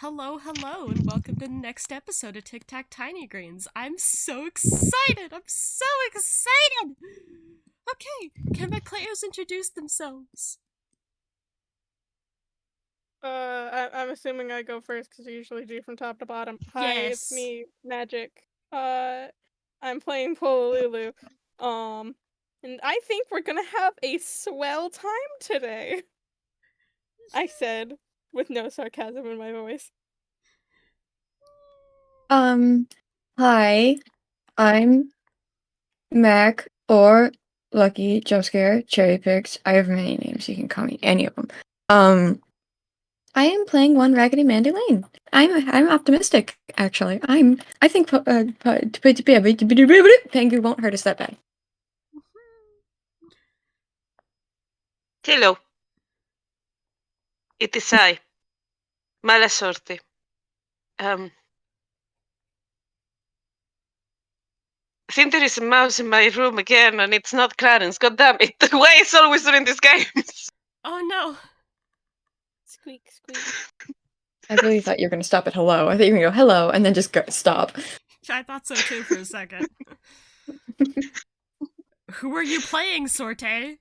Hello, hello, and welcome to the next episode of Tic Tac Tiny Greens. I'm so excited! I'm so excited! Okay, can my players introduce themselves? I'm assuming I go first because I usually do from top to bottom. Hi, it's Yes. me, Magic. I'm playing Pola-lulu. And I think we're gonna have a swell time today. I said, with no sarcasm in my voice. Um, Hi, I'm Mac or Lucky, Jump Scare, Cherry Picks. I have many names. You can call me any of them. I am playing one Raggedy Mandy Lane. I'm optimistic, actually. I think Pengu won't hurt us that bad. Hello. It is I, Mala Sorte. I think there is a mouse in my room again, and it's not Clarence. God damn it! Why is always doing these games? Oh no. Squeak, squeak. I really thought you were going to stop at hello. I thought you were going to go hello and then just go stop. I thought so too for a second. Who are you playing, Sorte?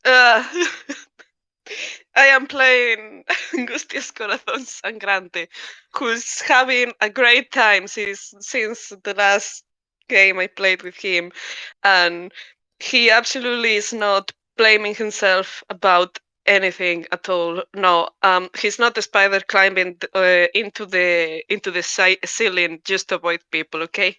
Uh, I am playing Angustias Corazón Sangrante, who's having a great time since the last game I played with him, and he absolutely is not blaming himself about anything at all. No, he's not a spider climbing into the ceiling just to avoid people. Okay.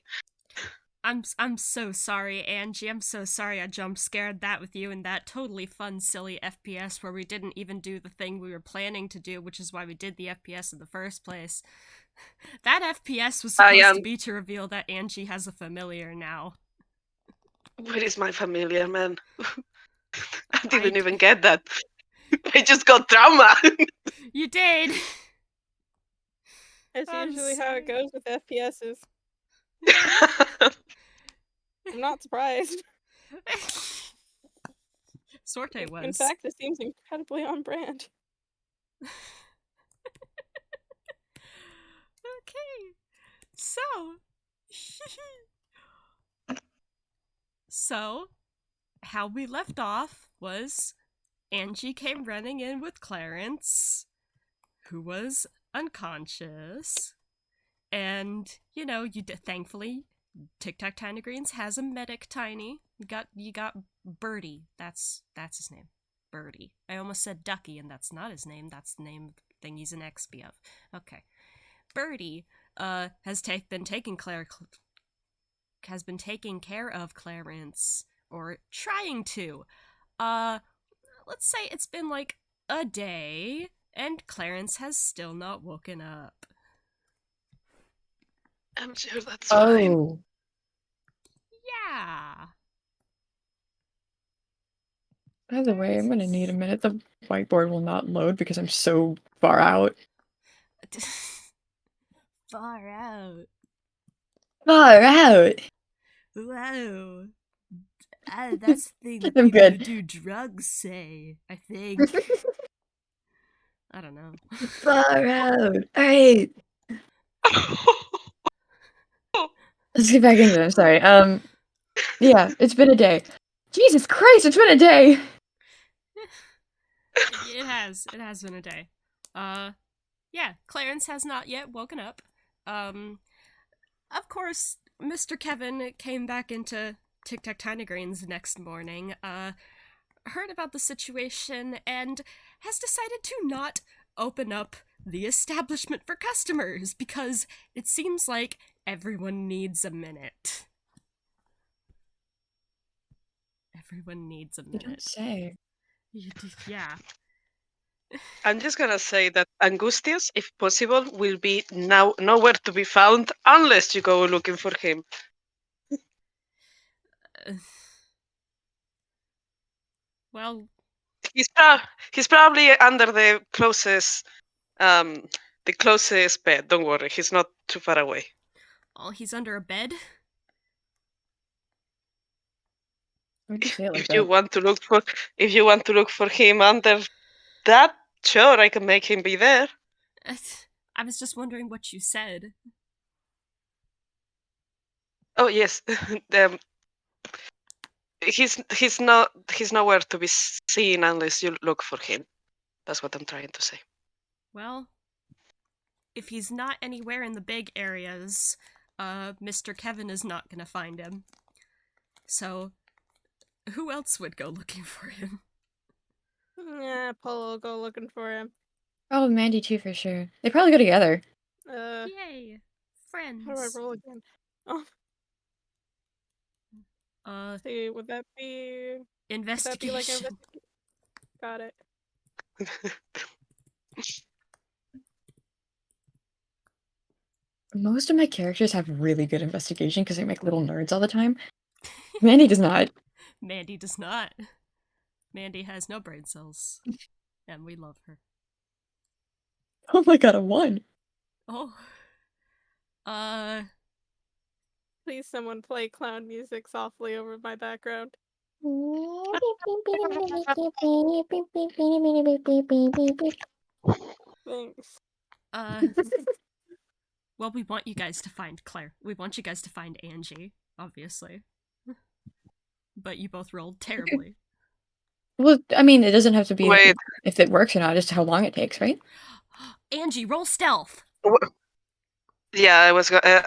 I'm so sorry, Angie. I'm so sorry I jump scared that with you in that totally fun, silly FPS where we didn't even do the thing we were planning to do, which is why we did the FPS in the first place. That FPS was I supposed am. to be to reveal that Angie has a familiar now. Where is my familiar, man? I didn't even get that. I just got trauma. You did! That's I'm usually how it sorry. goes with FPSs. I'm not surprised. Sorte was. In fact, it seems incredibly on brand. Okay. So, how we left off was Angie came running in with Clarence, who was unconscious. And, thankfully, Tic Tac Tiny Greens has a medic, Tiny. You got Birdie. That's his name. Birdie. I almost said Ducky, and that's not his name. That's the name of the thing he's an XP of. Okay. Birdie has been taking care of Clarence, or trying to. Let's say it's been like a day, and Clarence has still not woken up. I'm sure that's fine. Oh. Yeah. By the way, I'm going to need a minute. The whiteboard will not load because I'm so far out. Far out. Far out! Wow. That's the thing that I'm people who good. do drugs say, I think. I don't know. Far out! Alright. Let's get back into it. I'm sorry. Yeah, it's been a day. Jesus Christ, it's been a day! It has. It has been a day. Yeah, Clarence has not yet woken up. Of course, Mr. Kevin came back into Tic Tac Tiny Greens next morning, heard about the situation, and has decided to not open up the establishment for customers because it seems like everyone needs a minute. Everyone needs a You don't minute. say. Yeah. I'm just gonna say that Angustias, if possible, will be now nowhere to be found unless you go looking for him. Well, He's probably under the closest bed. Don't worry, he's not too far away. oh, he's under a bed? Why'd you say it like If that? you want to look for him under that Sure, I can make him be there. I was just wondering what you said. Oh yes, he's nowhere to be seen unless you look for him. That's what I'm trying to say. Well, if he's not anywhere in the big areas, Mr. Kevin is not gonna find him. So, who else would go looking for him? Yeah, Polo will go looking for him. Oh, Mandy too, for sure. They probably go together. Yay! Friends. How do I roll again? Oh, see, would that be Investigation. like investigation? Got it. Most of my characters have really good investigation because they make little nerds all the time. Mandy does not. Mandy does not. Mandy has no brain cells. And we love her. Oh my god, a 1. Oh. Please, someone play clown music softly over my background. Thanks. Well, we want you guys to find Claire. We want you guys to find Angie, obviously. But you both rolled terribly. Well, I mean, it doesn't have to be Wait. if it works or not, just how long it takes, right? Angie, roll stealth! Yeah,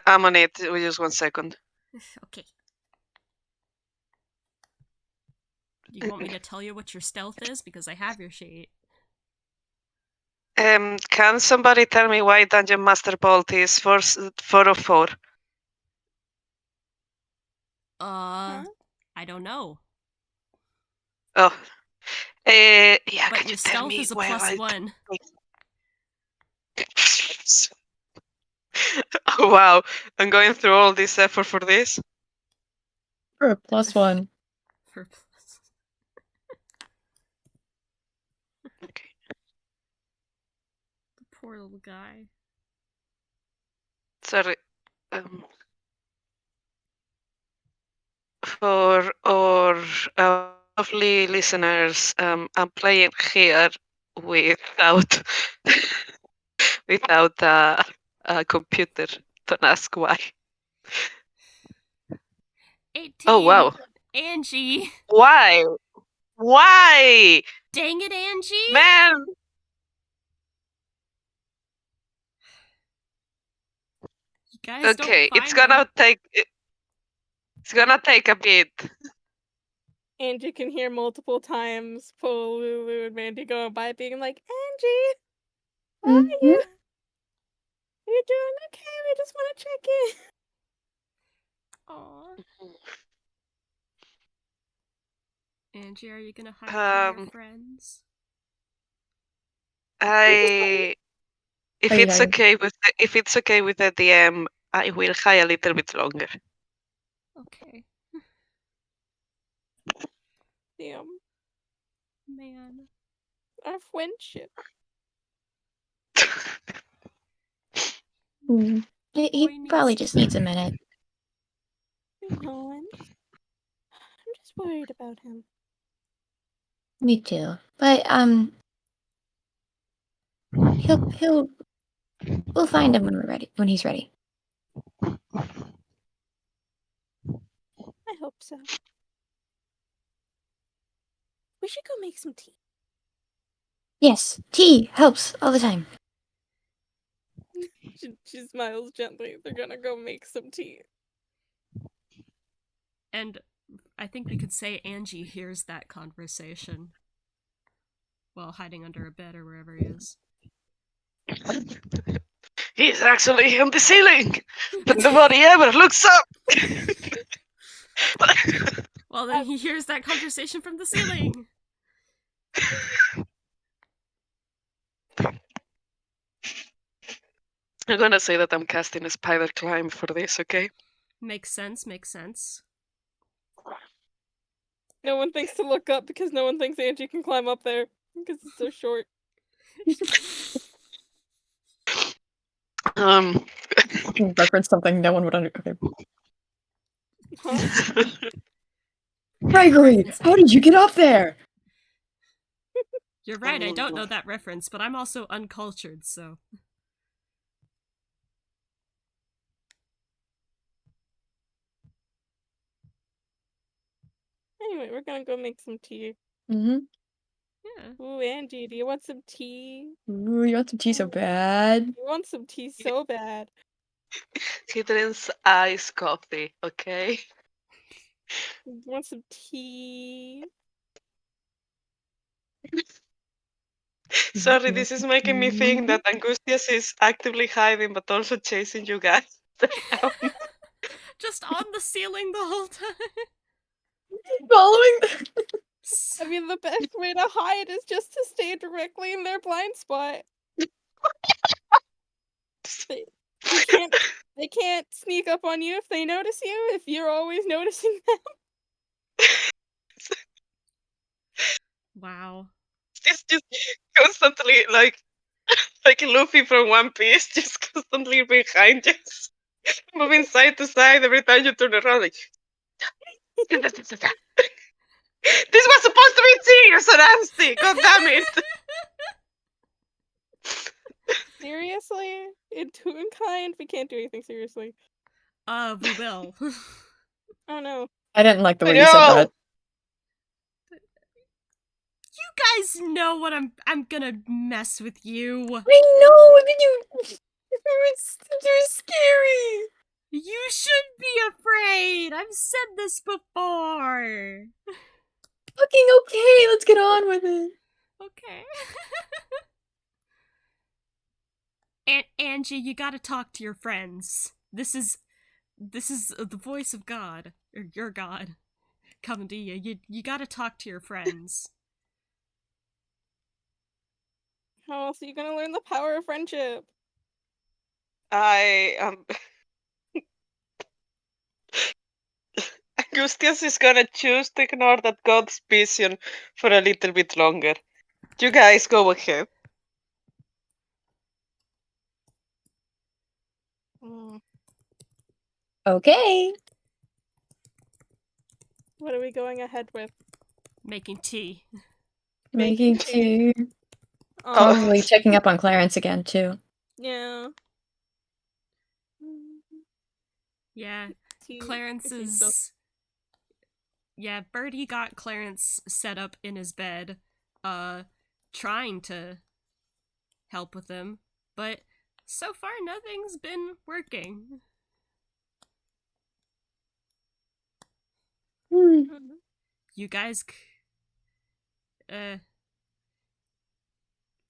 I'm on it. Just 1 second. Okay. You want me to tell you what your stealth is? Because I have your sheet. Can somebody tell me why Dungeon Master Bolt is 404? Huh? I don't know. Oh. Yeah, But can your you tell stealth me is a where +1. Oh, wow. I'm going through all this effort for this? For a +1. For plus. Okay. The poor little guy. Sorry. For our lovely listeners, I'm playing here without without a computer. Don't ask why. 18! Oh, wow. Angie! Why? Why? Dang it, Angie! Man! You guys Okay, don't it's find gonna him. take a bit. Angie can hear multiple times Pola-lulu and Mandy going by being like, Angie, how are you? Are you doing okay? We just want to check in. Aww. Angie, are you gonna hide from your friends? If it's okay with the DM, I will hide a little bit longer. Okay. Damn, Man. our friendship. He probably just needs a minute. No, I'm just worried about him. Me too. But we'll find him when he's ready. I hope so. We should go make some tea. Yes, tea helps all the time. She smiles gently. They're gonna go make some tea. And I think we could say Angie hears that conversation while hiding under a bed or wherever he is. He's actually on the ceiling, but nobody ever looks up. Well, then he hears that conversation from the ceiling. I'm gonna say that I'm casting a spider climb for this, okay? Makes sense. No one thinks to look up because no one thinks Angie can climb up there because it's so short. Reference something no one would understand. Huh? Gregory, how did you get up there? You're right, I don't know that reference, but I'm also uncultured, so... Anyway, we're gonna go make some tea. Mm-hmm. Yeah. Ooh, Angie, do you want some tea? Ooh, you want some tea so bad. You want some tea so bad. He drinks iced coffee, okay? You want some tea? Sorry, this is making me think that Angustias is actively hiding but also chasing you guys down. Just on the ceiling the whole time. Following I mean, the best way to hide is just to stay directly in their blind spot. They can't sneak up on you if they notice you, if you're always noticing them. Wow. It's just constantly like Luffy from One Piece, just constantly behind you, moving side to side every time you turn around. Like, this was supposed to be serious, Nasty. God damn it! Seriously? In Toonkind, we can't do anything seriously. We will. Oh no. I didn't like the way I you said know. that. You guys know what I'm gonna mess with you. I know, and then you... You're scary. You should be afraid. I've said this before. Fucking okay, let's get on with it. Okay. Angie, you gotta talk to your friends. This is the voice of God, or your God, coming to you. You gotta talk to your friends. How else are you gonna learn the power of friendship? Angustias is gonna choose to ignore that God's vision for a little bit longer. You guys go ahead. Okay. What are we going ahead with? Making tea. Making tea. Oh. Probably checking up on Clarence again, too. Yeah. Yeah. Tea. Clarence is... Yeah, Birdie got Clarence set up in his bed, trying to help with him, but so far nothing's been working. You guys, well,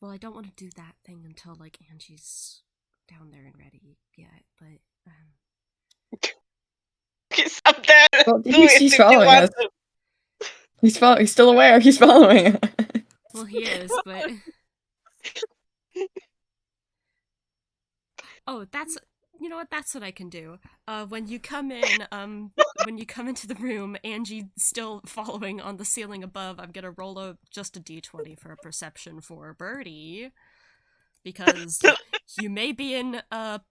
I don't want to do that thing until, like, Angie's down there and ready yet, but, He's up there. Well, Do he's it if you following want us. to. He's still aware, he's following. well, he is, but... Oh, you know what, that's what I can do. When you come in, when you come into the room, Angie still following on the ceiling above, I'm gonna roll just a d20 for a perception for Birdie. Because you may be in,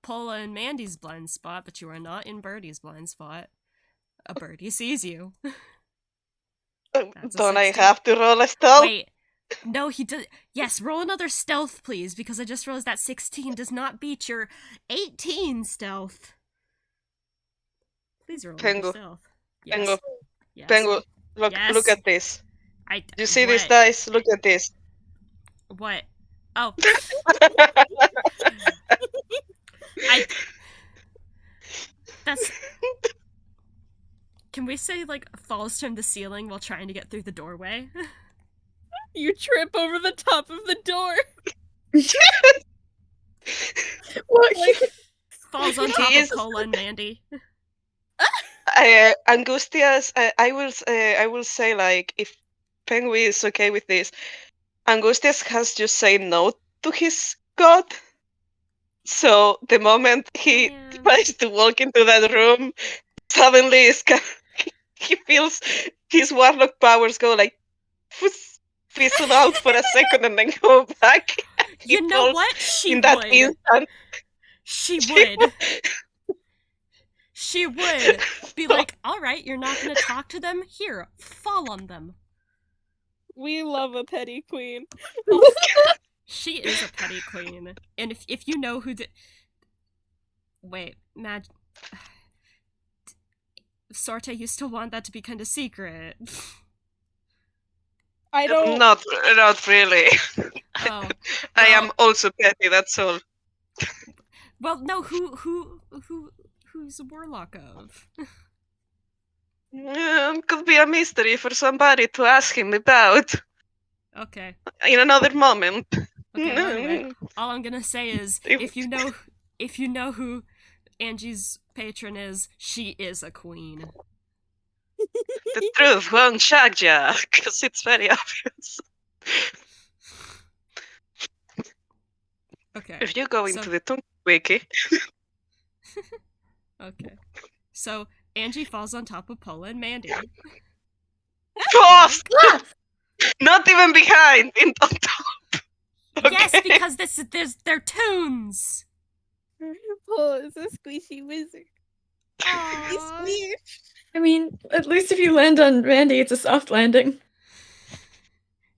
Pola and Mandy's blind spot, but you are not in Birdie's blind spot. A Birdie sees you. Don't I have to roll a stealth? Wait. No, he does. Yes, roll another stealth, please, because I just realized that 16 does not beat your 18 stealth. Please roll another Pengu. stealth. Yes. Pengu. Yes. Pengu, look Yes. at this. You see what? these dice? Look at this. What? Oh. That's... Can we say, like, falls from the ceiling while trying to get through the doorway? You trip over the top of the door. What? Like, Falls on top of Pola and Mandy. Angustias, I will say, like, if Pengu is okay with this, Angustias has just said no to his god. So the moment he tries to walk into that room, suddenly he feels his warlock powers go like fizzle out for a second and then go back. You know what? She in that would. Instant. She would. She would be like, alright, you're not gonna talk to them? Here, fall on them. We love a petty queen. She is a petty queen. And if you know who the... Wait, Sorte, you still want that to be kind of secret. I don't. Not really. Oh. I well- am also petty, that's all. Well, no, who's a warlock of? Could be a mystery for somebody to ask him about Okay. in another moment. Okay, well anyway, all I'm gonna say is if you know who Angie's patron is, she is a queen. The truth won't shock ya, because it's very obvious. Okay. If you go So- into the Tunk Wiki. Okay. So Angie falls on top of Pola and Mandy. Fast! Not even behind, on top. Yes, Okay. because they're tunes. Paul is a squishy wizard. He's Aww. weird. I mean, at least if you land on Randy, it's a soft landing.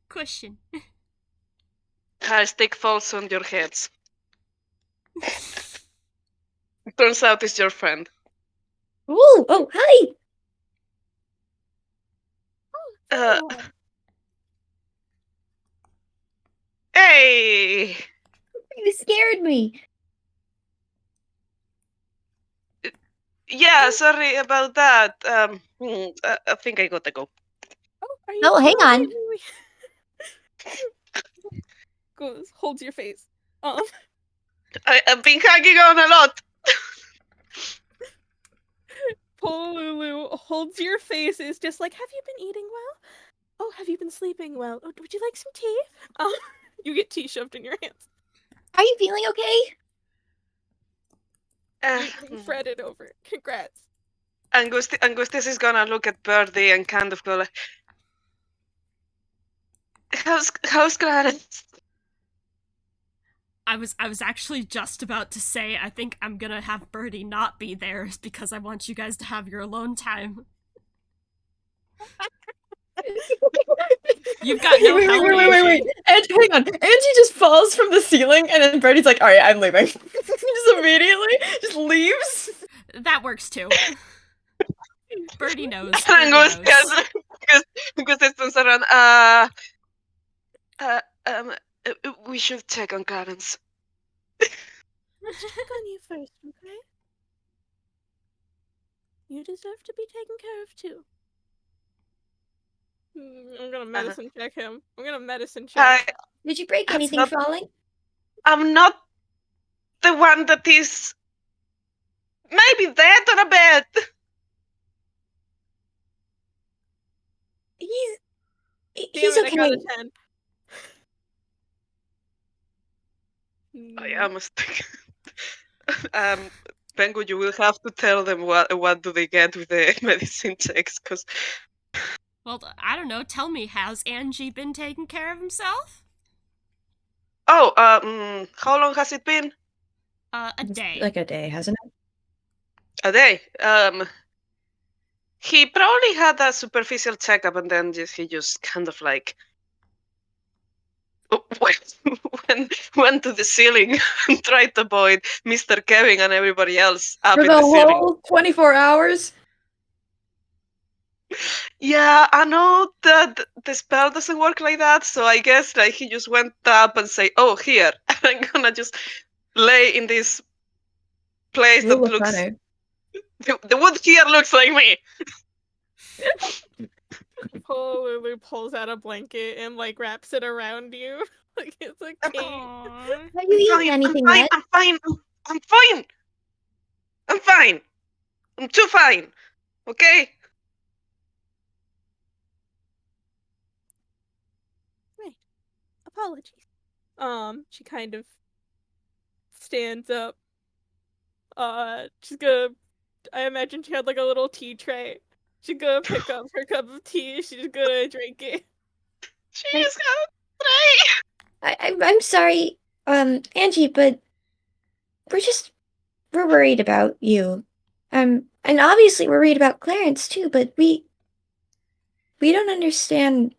Cushion. Her stick falls on your heads. Turns out it's your friend. Ooh, oh, hi! Hey! You scared me. Yeah, sorry about that. I think I gotta go. Are you? Oh, hang on. Wait. Goes, holds your face. I've been hanging on a lot. Pola-lulu holds your face. Is just like, have you been eating well? Oh, have you been sleeping well? Oh, would you like some tea? You get tea shoved in your hands. Are you feeling okay? You fretted over it. Congrats. Angustias is gonna look at Birdie and kind of go like, how's Clarence? I was actually just about to say I think I'm gonna have Birdie not be there because I want you guys to have your alone time. You've got no help. Wait. Angie, hang on. Angie just falls from the ceiling, and then Brady's like, alright, I'm leaving. Just immediately, just leaves. That works too. Birdie knows. Angustias, Angustias turns around. We should check on Clarence. Check on you first, okay? You deserve to be taken care of too. I'm gonna medicine check him. I'm gonna medicine check. Did you break That's anything not- falling? I'm not the one that is maybe dead on a bed. He's Damn it, I got okay. a 10. I am a stick. Pengu, you will have to tell them what do they get with the medicine checks, because Well, I don't know. Tell me, has Angie been taking care of himself? how long has it been? A day. Like a day, hasn't it? A day. He probably had a superficial checkup, and then he just kind of like went to the ceiling and tried to avoid Mr. Kevin and everybody else up For in the the ceiling. whole 24 hours? Yeah, I know that the spell doesn't work like that, so I guess like he just went up and say, "Oh, here, I'm gonna just lay in this place You that look looks. funny. The wood here looks like me." Pola-lulu pulls out a blanket and like wraps it around you. Like it's a cape. Aww. Have you eaten anything yet? I'm fine. I'm fine. I'm fine. I'm too fine. Okay. Apologies. She kind of stands up. She's gonna. I imagine she had like a little tea tray. She's gonna pick up her cup of tea. She's gonna drink it. She just got a tray. I'm sorry, Angie, but we're worried about you. And obviously we're worried about Clarence too, but we don't understand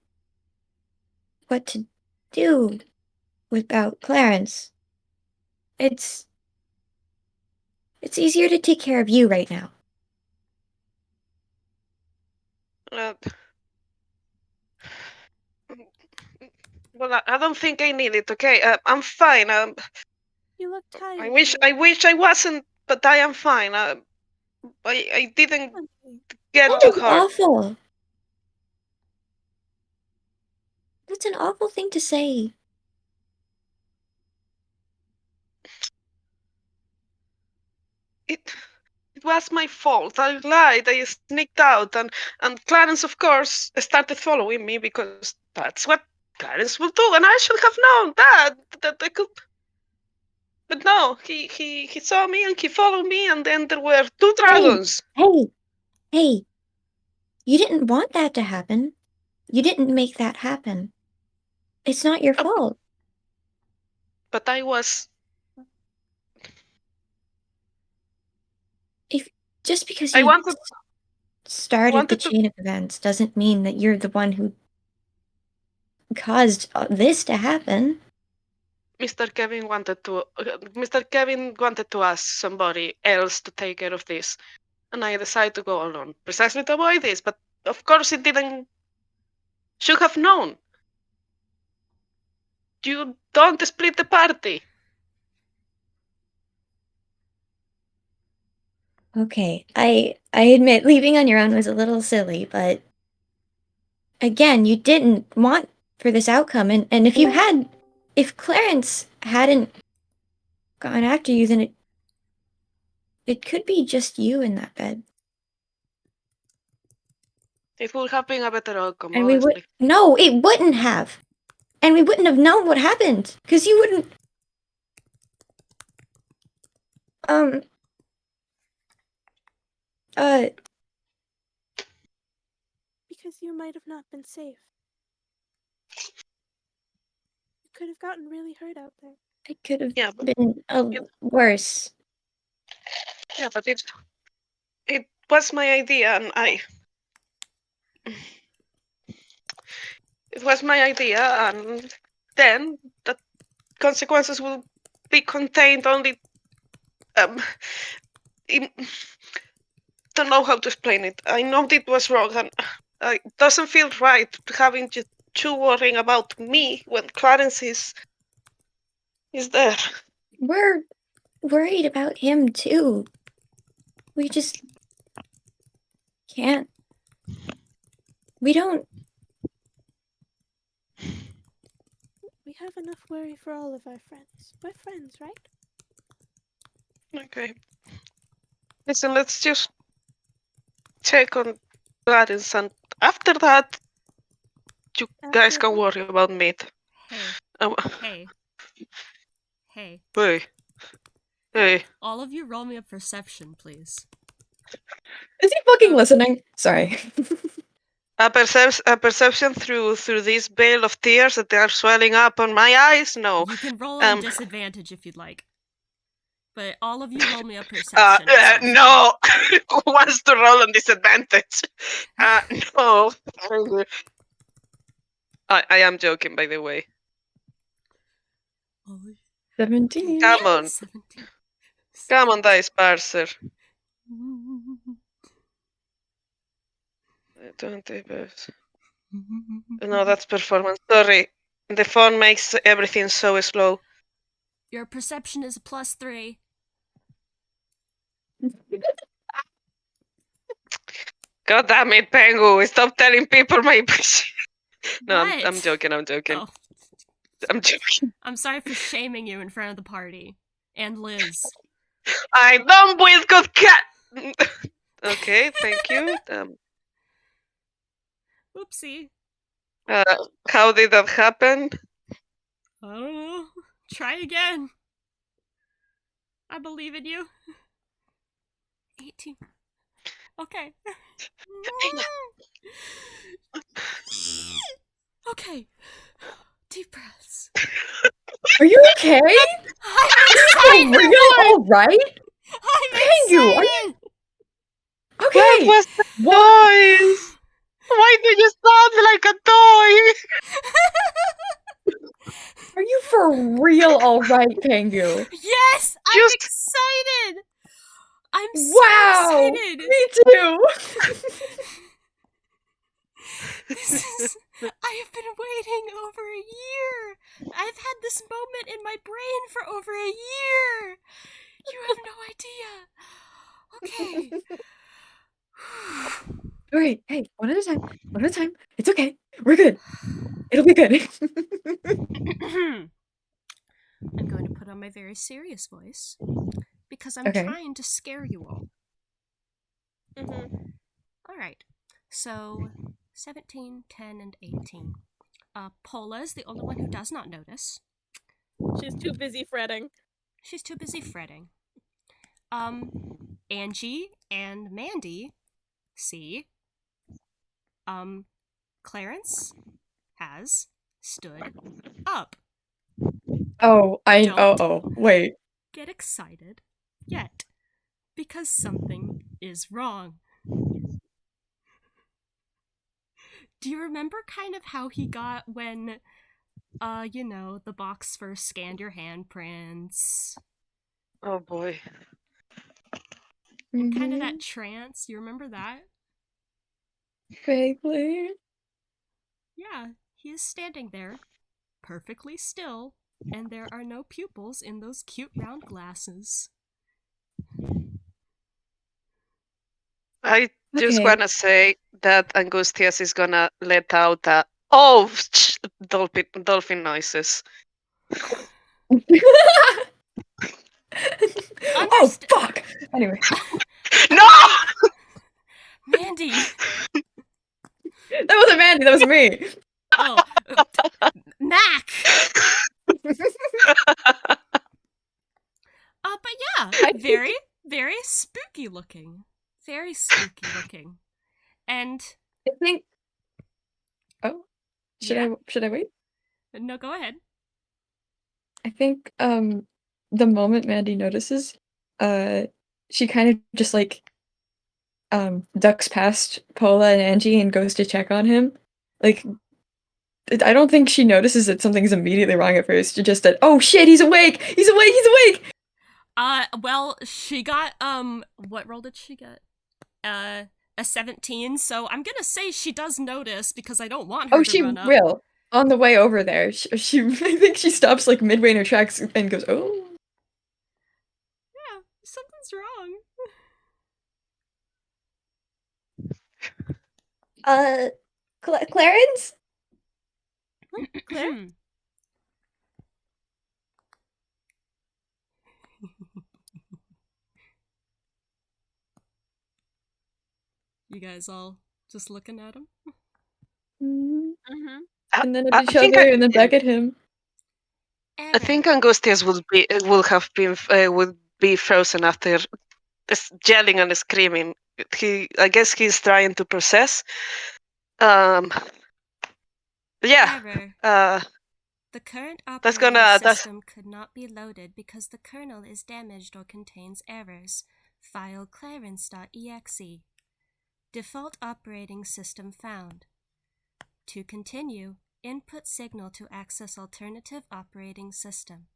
what to do without Clarence. It's easier to take care of you right now. Well, I don't think I need it. Okay, I'm fine. You look tired. I wish I wasn't, but I am fine. I didn't get That too is hard. awful. That's an awful thing to say. It was my fault. I lied. I sneaked out, and Clarence, of course, started following me because that's what Clarence will do, and I should have known that I could. But no, he saw me and he followed me, and then there were two dragons. Hey, you didn't want that to happen. You didn't make that happen. It's not your fault. But I was. Just because I you wanted. started the to. chain of events doesn't mean that you're the one who caused this to happen. Mr. Kevin wanted to ask somebody else to take care of this, and I decided to go alone precisely to avoid this. But of course, it didn't. Should have known. You don't split the party. Okay, I admit leaving on your own was a little silly, but again, you didn't want for this outcome, and if Clarence hadn't gone after you, then it could be just you in that bed. It would have been a better outcome, And honestly. no, it wouldn't have. And we wouldn't have known what happened, because you wouldn't... Because you might have not been safe. You could have gotten really hurt out there. It could have Yeah, been worse. Yeah, but it was my idea, and it was my idea, and then the consequences will be contained only. Don't know how to explain it. I know it was wrong, and it doesn't feel right having you worrying about me when Clarence is there. We're worried about him too. We just can't. We don't. We have enough worry for all of our friends. We're friends, right? Okay. Listen, let's just check on Clarence, and after that, you guys can worry about me. Hey. Hey. Hey. All of you roll me a perception, please. Is he fucking listening? Sorry. A perception through this veil of tears that are swelling up on my eyes? No. You can roll on disadvantage if you'd like. But all of you roll me a perception. No. Who wants to roll on disadvantage? No. I am joking, by the way. 17. Come on. 17. Come on, Dice Parser. 20 verse. No, that's performance. Sorry. The phone makes everything so slow. Your perception is a +3. God damn it, Pengu. Stop telling people my No, I'm joking. Oh. I'm joking. I'm sorry for shaming you in front of the party. And Liz. I don't with good cat. Okay, thank you. Oopsie. How did that happen? I don't know. Try again. I believe in you. 18. Okay. Okay. Deep breaths. Are you okay? I'm excited! Are you alright? I'm Pengu, excited! are you... What Okay! was the noise? Why do you sound like a toy? for real alright, Pengu? Yes! I'm Just- excited! I'm so Wow! excited! Me too! I have been waiting over a year! I've had this moment in my brain for over a year! You have no idea! Okay. Alright, hey, one at a time. One at a time. It's okay. We're good. It'll be good. I'm going to put on my very serious voice because I'm Okay. trying to scare you all. Alright, so 17, 10, and 18. Pola is the only one who does not notice. She's too busy fretting. She's too busy fretting. Angie and Mandy see. Clarence has stood up. Wait. Get excited yet, because something is wrong. Do you remember kind of how he got when, the box first scanned your handprints? Oh boy. And kind of that trance, you remember that? Vaguely. Yeah, he is standing there, perfectly still, and there are no pupils in those cute round glasses. I just Okay. wanna say that Angustias is gonna let out a dolphin noises. Oh, fuck! Anyway. No! Mandy! That wasn't Mandy, that was me! Oh, Mac! But yeah, very, very spooky looking. Very spooky looking. And I think... Oh? Should I wait? no, go ahead. I think, the moment Mandy notices, she kind of just, ducks past Pola and Angie and goes to check on him. Like, I don't think she notices that something's immediately wrong at first. Just that, oh shit, he's awake! He's awake! He's awake! Well, she got, what roll did she get? A 17, so I'm gonna say she does notice because I don't want her to run up. Will. On the way over there, she I think she stops, midway in her tracks and goes, oh. Yeah, something's wrong. Clarence? Claire? You guys all just looking at him? Mm-hmm. And then I at each think other, and then back at him. I think Angustias would be frozen after yelling and screaming. I guess he's trying to process. Yeah. Error. The current operating system could not be loaded because the kernel is damaged or contains errors. File clarence.exe. Default operating system found. To continue, input signal to access alternative operating system.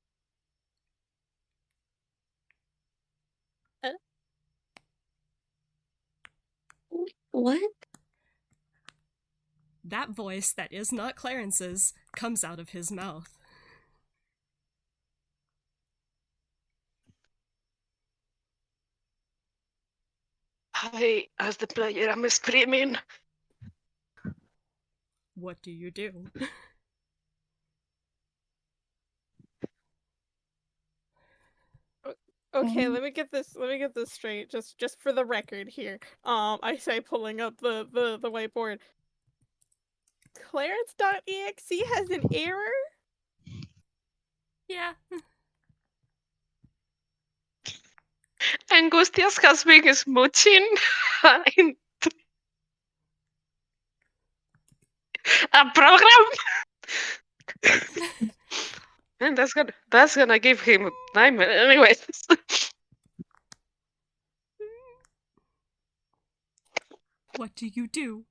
What? That voice that is not Clarence's comes out of his mouth. As the player, I'm screaming. What do you do? Okay, let me get this straight. Just for the record here. I say pulling up the whiteboard. Clarence.exe has an error? Yeah. Angustias has been smooching a program. And that's gonna give him nightmare. Anyways. What do you do?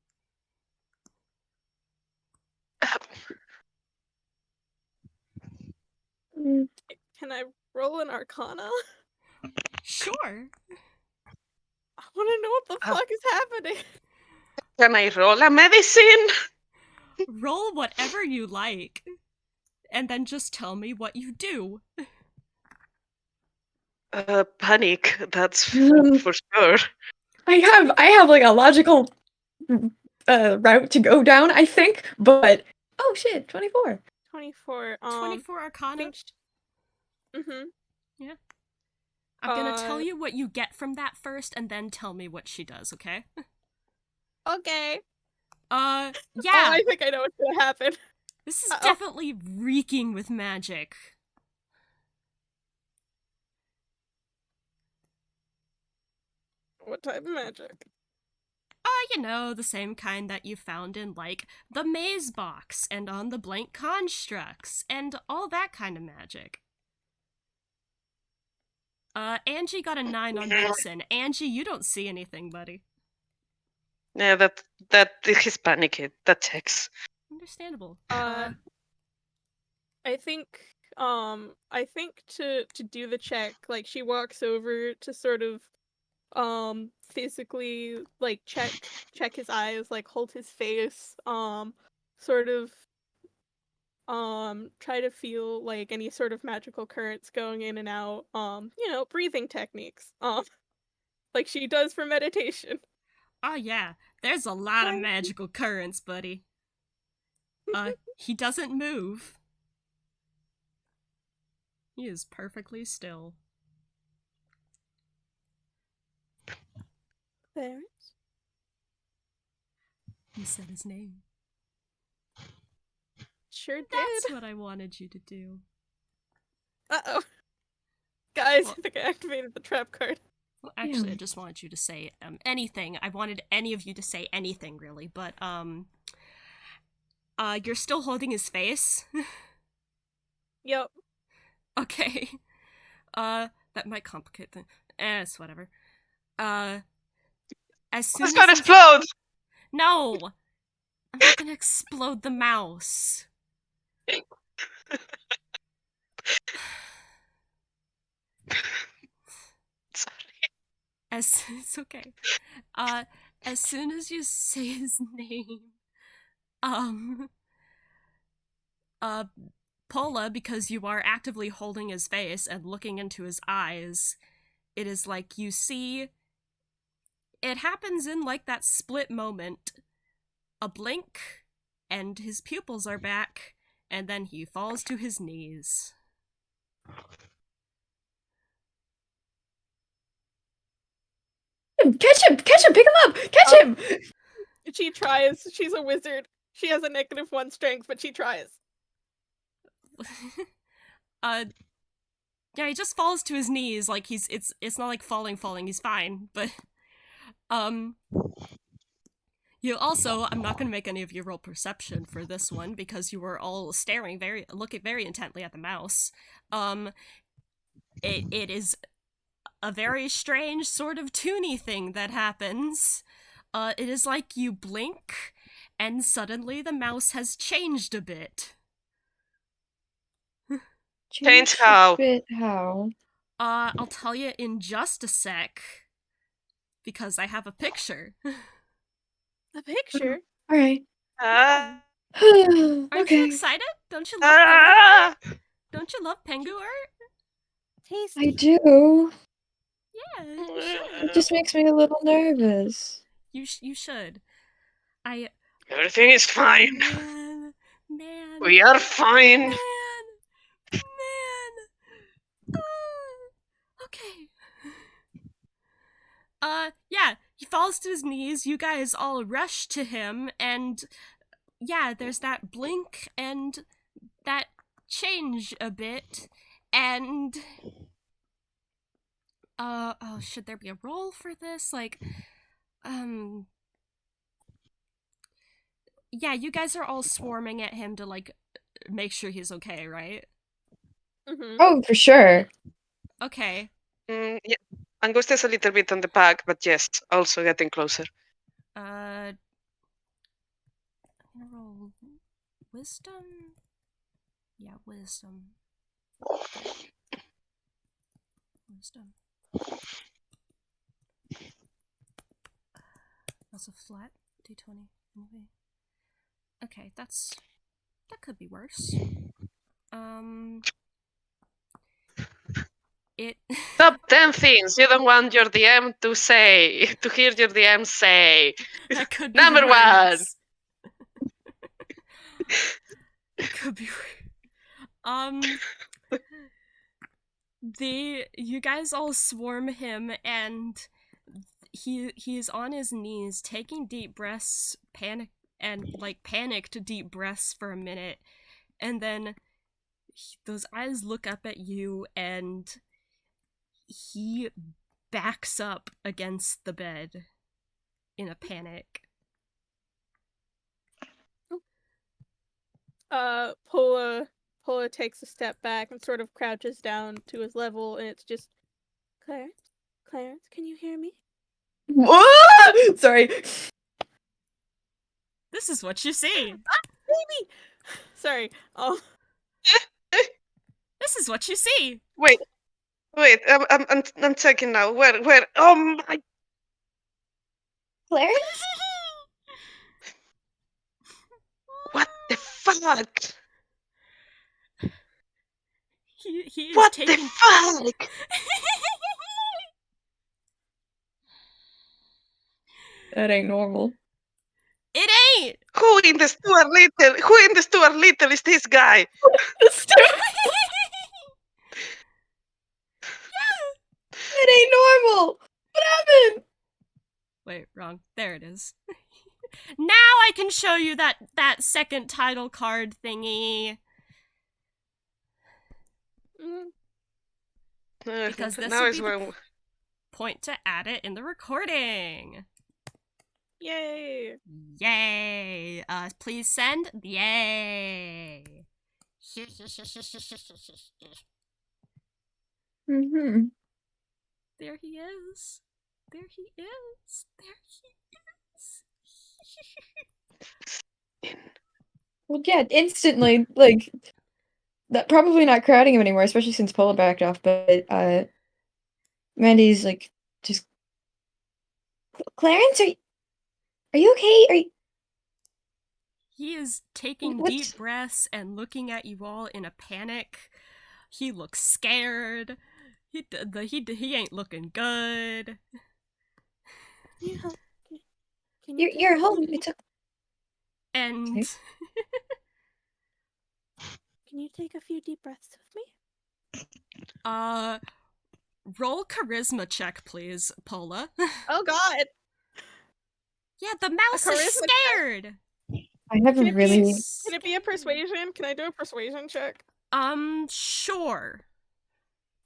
Can I roll an Arcana? Sure. I want to know what the fuck is happening. Can I roll a medicine? Roll whatever you like, and then just tell me what you do. Panic. That's for sure. I have like a logical route to go down, I think, but oh shit, 24. 24. 24 Arcana. Mm-hmm. Yeah. I'm gonna tell you what you get from that first, and then tell me what she does, okay? Okay. Yeah. Oh, I think I know what's gonna happen. This is definitely reeking with magic. What type of magic? You know, the same kind that you found in, like, the maze box and on the blank constructs and all that kind of magic. Angie got a 9 on medicine. Angie, you don't see anything, buddy. Yeah, that he's panicking. That checks. Understandable. I think to do the check, like she walks over to sort of physically like check his eyes, like hold his face, sort of try to feel like any sort of magical currents going in and out, breathing techniques, like she does for meditation. Oh yeah, there's a lot of magical currents, buddy. He doesn't move. He is perfectly still. Clarence? You said his name. Sure did. That's what I wanted you to do. Uh-oh. Guys, Well, I think I activated the trap card. Well, actually, I just wanted you to say anything. I wanted any of you to say anything, really, but, you're still holding his face? Yep. Okay. That might complicate things. It's whatever. As soon It's as gonna explode! No! I'm not gonna explode the mouse. It's okay. As soon as you say his name, Pola, because you are actively holding his face and looking into his eyes, it is like you see. It happens in like that split moment. A blink, and his pupils are back, and then he falls to his knees. Catch him, pick him up, catch him! She tries. She's a wizard. She has a -1 strength, but she tries. Yeah, he just falls to his knees, like it's not like falling, he's fine, but, you also, I'm not gonna make any of you roll perception for this one, because you were all looking very intently at the mouse. It is a very strange sort of toony thing that happens. It is like you blink, and suddenly the mouse has changed a bit. Change how? How? I'll tell you in just a sec, because I have a picture. A picture? Alright. Aren't you Okay. excited? Don't you love Pengu art? Don't you love Pengu art? Tasty. I do. Yeah, you should. It just makes me a little nervous. You should. Everything is fine. Man. We are fine. Man. Okay. Yeah, he falls to his knees, you guys all rush to him, and yeah, there's that blink and that change a bit, and oh, should there be a roll for this? Like, yeah, you guys are all swarming at him to, like, make sure he's okay, right? Mm-hmm. Oh, for sure. Okay. Yeah. Angustias a little bit on the back, but yes, also getting closer. I'm gonna roll wisdom? Yeah, wisdom. Wisdom. That's a flat d20 anyway. Okay, that could be worse. It Top 10 things you don't want your DM to say, to hear your DM say. that could be Number worse. It could be you guys all swarm him, and he's on his knees taking deep breaths, panicked deep breaths for a minute, and then those eyes look up at you, and he backs up against the bed in a panic. Pola takes a step back and sort of crouches down to his level, and it's just, Clarence, can you hear me? Sorry. This is what you see. Baby! Sorry. Oh. This is what you see. Wait, I'm checking now. Where? Oh my! Clarence? What the fuck? He is What taking... the fuck? That ain't normal. It ain't! Who in the Stuart Little is this guy? That ain't normal! What happened? Wait, wrong. There it is. Now I can show you that second title card thingy. Because this now would is be when the point to add it in the recording. Yay! Yay! Please send. Yay! Mm-hmm. There he is. There he is. There he is. Well, yeah, instantly, like, that probably not crowding him anymore, especially since Pola backed off, but, Mandy's, like, just... Clarence, are you okay? Are you... He is taking deep breaths and looking at you all in a panic. He looks scared. He ain't looking good. Yeah. You're home. It's a... And Okay. Can you take a few deep breaths with me? roll charisma check, please, Pola. Oh God! Yeah, the mouse is charisma scared. I haven't Can really... it be a persuasion? Can I do a persuasion check? Sure.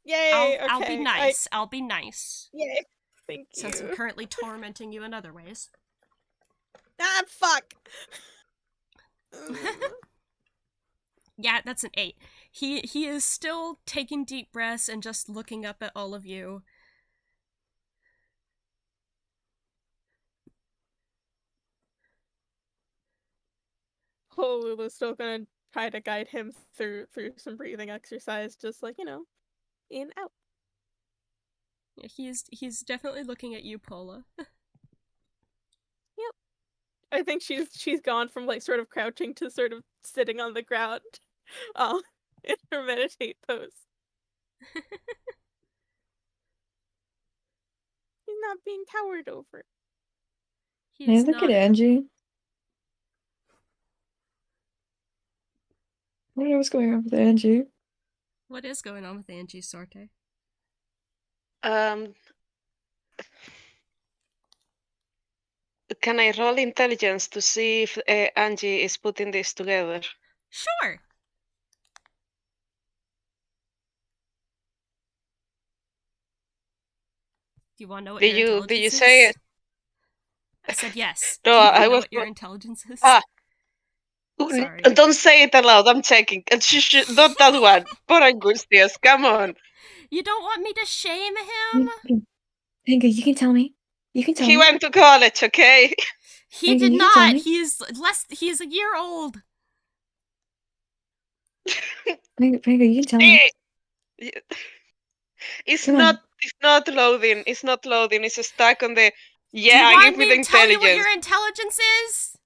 Yay! I'll be okay. nice. I'll be nice. Yay! Thank you. Since I'm currently tormenting you in other ways. Ah, fuck! Yeah, that's an 8. He is still taking deep breaths and just looking up at all of you. Pola-lulu's still gonna try to guide him through some breathing exercise, just like, in, out. Yeah, he's definitely looking at you, Pola. Yep. I think she's gone from like sort of crouching to sort of sitting on the ground, in her meditate pose. He's not being towered over. Hey, look at Angie. I don't know what's going on with Angie. What is going on with Angie, Sorte? Can I roll intelligence to see if Angie is putting this together? Sure. Do you want to know what your intelligence is? Did you say it? I said yes. No, Do you want to know was what your intelligence is? Sorry. Don't say it aloud. I'm checking. Not that one. Poor Angustias. Come on. You don't want me to shame him? Pengu, you can tell me. You can tell me. He went to college, okay? He Pengu, did you can tell not. me. He's a year old. Pengu, you can tell me. It's Come on. not. It's not loading. It's not loading. It's stuck on the. Do Yeah, you give want me me the to tell you what intelligence. your intelligence is?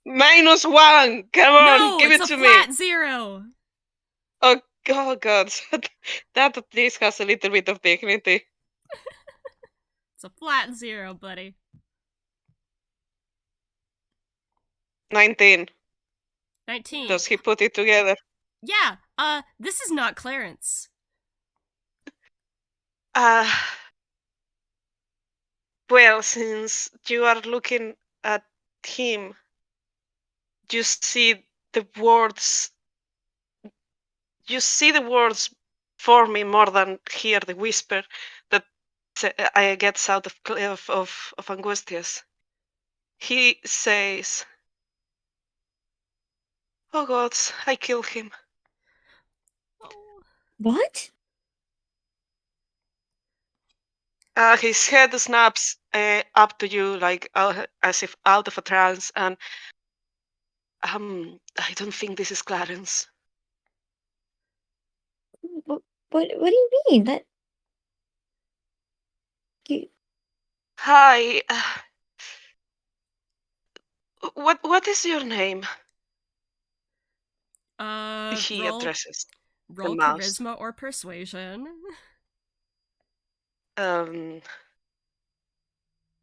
-1. Come on, No, give it's it a to me. flat 0. Oh God, that at least has a little bit of dignity. It's a flat 0, buddy. 19. 19. Does he put it together? Yeah, this is not Clarence. Well, since you are looking at him, you see the words. You see the words for me more than hear the whisper that I gets out of Angustias. He says, "Oh gods, I killed him." Oh. What? His head snaps up to you like as if out of a trance, and I don't think this is Clarence. What do you mean? That you Hi, what is your name? He Roll addresses the roll mouse. charisma or persuasion.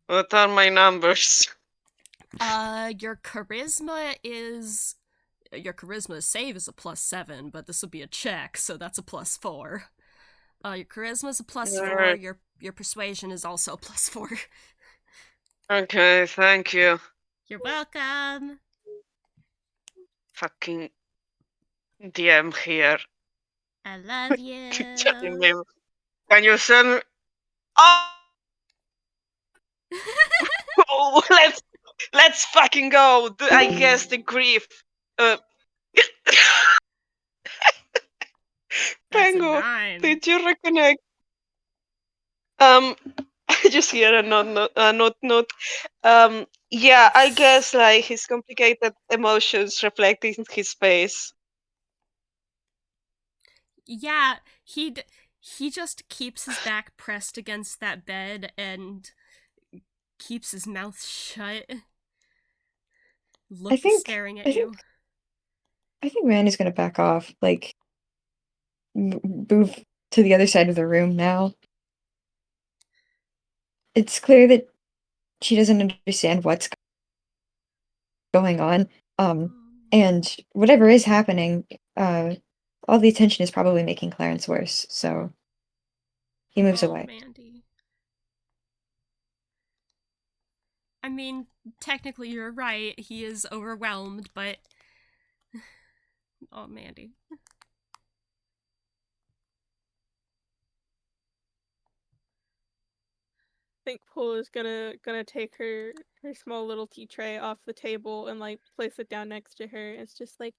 What are my numbers? Your charisma save is a +7, but this will be a check, so that's a +4. Your charisma is a +4. Alright. Your persuasion is also a +4. Okay, thank you. You're welcome. Fucking DM here. I love you. Can you send me? Oh, let's fucking go. I guess the grief. That's Pengu, a 9. did you reconnect? I just hear a note. Yeah, I guess like his complicated emotions reflecting his face. Yeah, he just keeps his back pressed against that bed and keeps his mouth shut. Staring at you. I think Randy's gonna back off, like move to the other side of the room now. It's clear that she doesn't understand what's going on. And whatever is happening, all the attention is probably making Clarence worse, so he moves away. Mandy. I mean, technically you're right, he is overwhelmed, but oh, Mandy. I think Pola's gonna take her small little tea tray off the table and like place it down next to her. It's just like,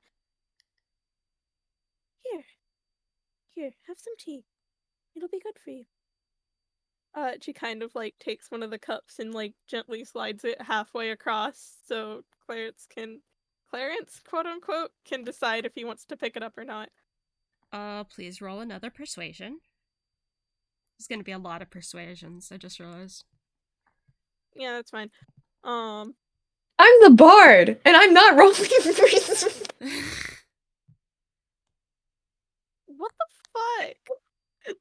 here, have some tea. It'll be good for you. She kind of like takes one of the cups and like gently slides it halfway across so Clarence, quote unquote, can decide if he wants to pick it up or not. Please roll another persuasion. There's gonna be a lot of persuasions, I just realized. Yeah, that's fine. I'm the bard, and I'm not rolling for What the fuck?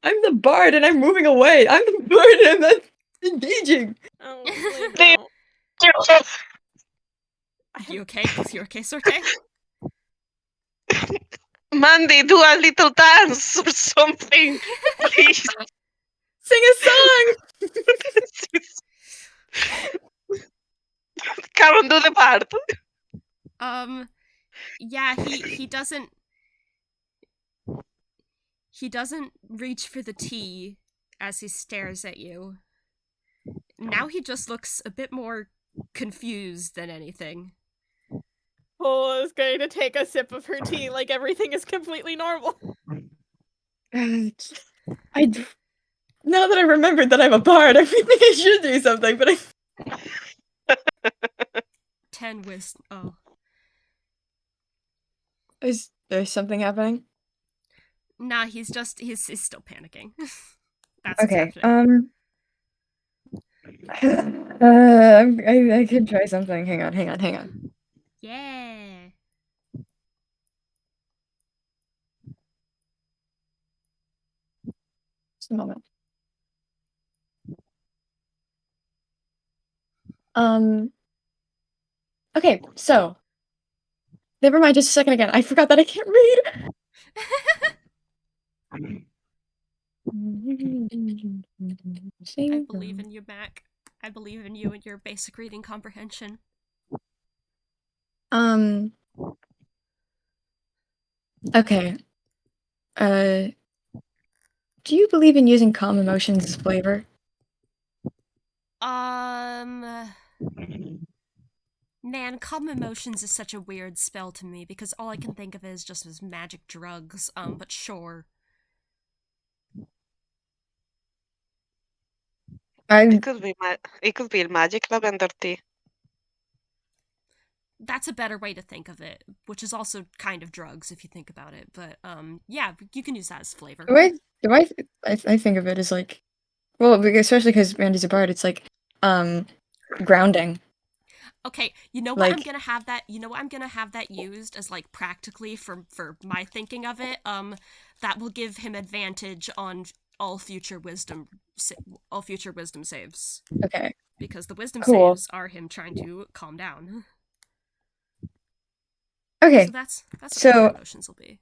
I'm the bard, and I'm moving away. I'm the bard, and I'm not engaging. Oh, no. You okay? You okay, Sorte? Mandy, do a little dance or something, please. Sing a song. Karen, do the part. Yeah, he doesn't reach for the tea as he stares at you. Now he just looks a bit more confused than anything. Pola is going to take a sip of her tea like everything is completely normal. Now that I remembered that I'm a bard, I feel like I should do something, but 10 wisdom. Oh. Is there something happening? Nah, he's still panicking. That's what's Okay. happening. I could try something. Hang on. Yeah. Just a moment. Okay, so never mind. Just a second again. I forgot that I can't read. I believe in you, Mac. I believe in you and your basic reading comprehension. Okay. Do you believe in using calm emotions as flavor? Man, calm emotions is such a weird spell to me because all I can think of is just as magic drugs. But sure. It could be magic lavender tea. That's a better way to think of it, which is also kind of drugs if you think about it. But yeah, you can use that as flavor. I think of it as like, well, especially because Mandy's a bard. It's like, grounding. Okay, you know what? I'm gonna have that. You know what? I'm gonna have that used as like practically for my thinking of it. That will give him advantage on all future wisdom saves. Okay. Because the wisdom Cool. saves are him trying to calm down. Okay. So that's what calm emotions will be.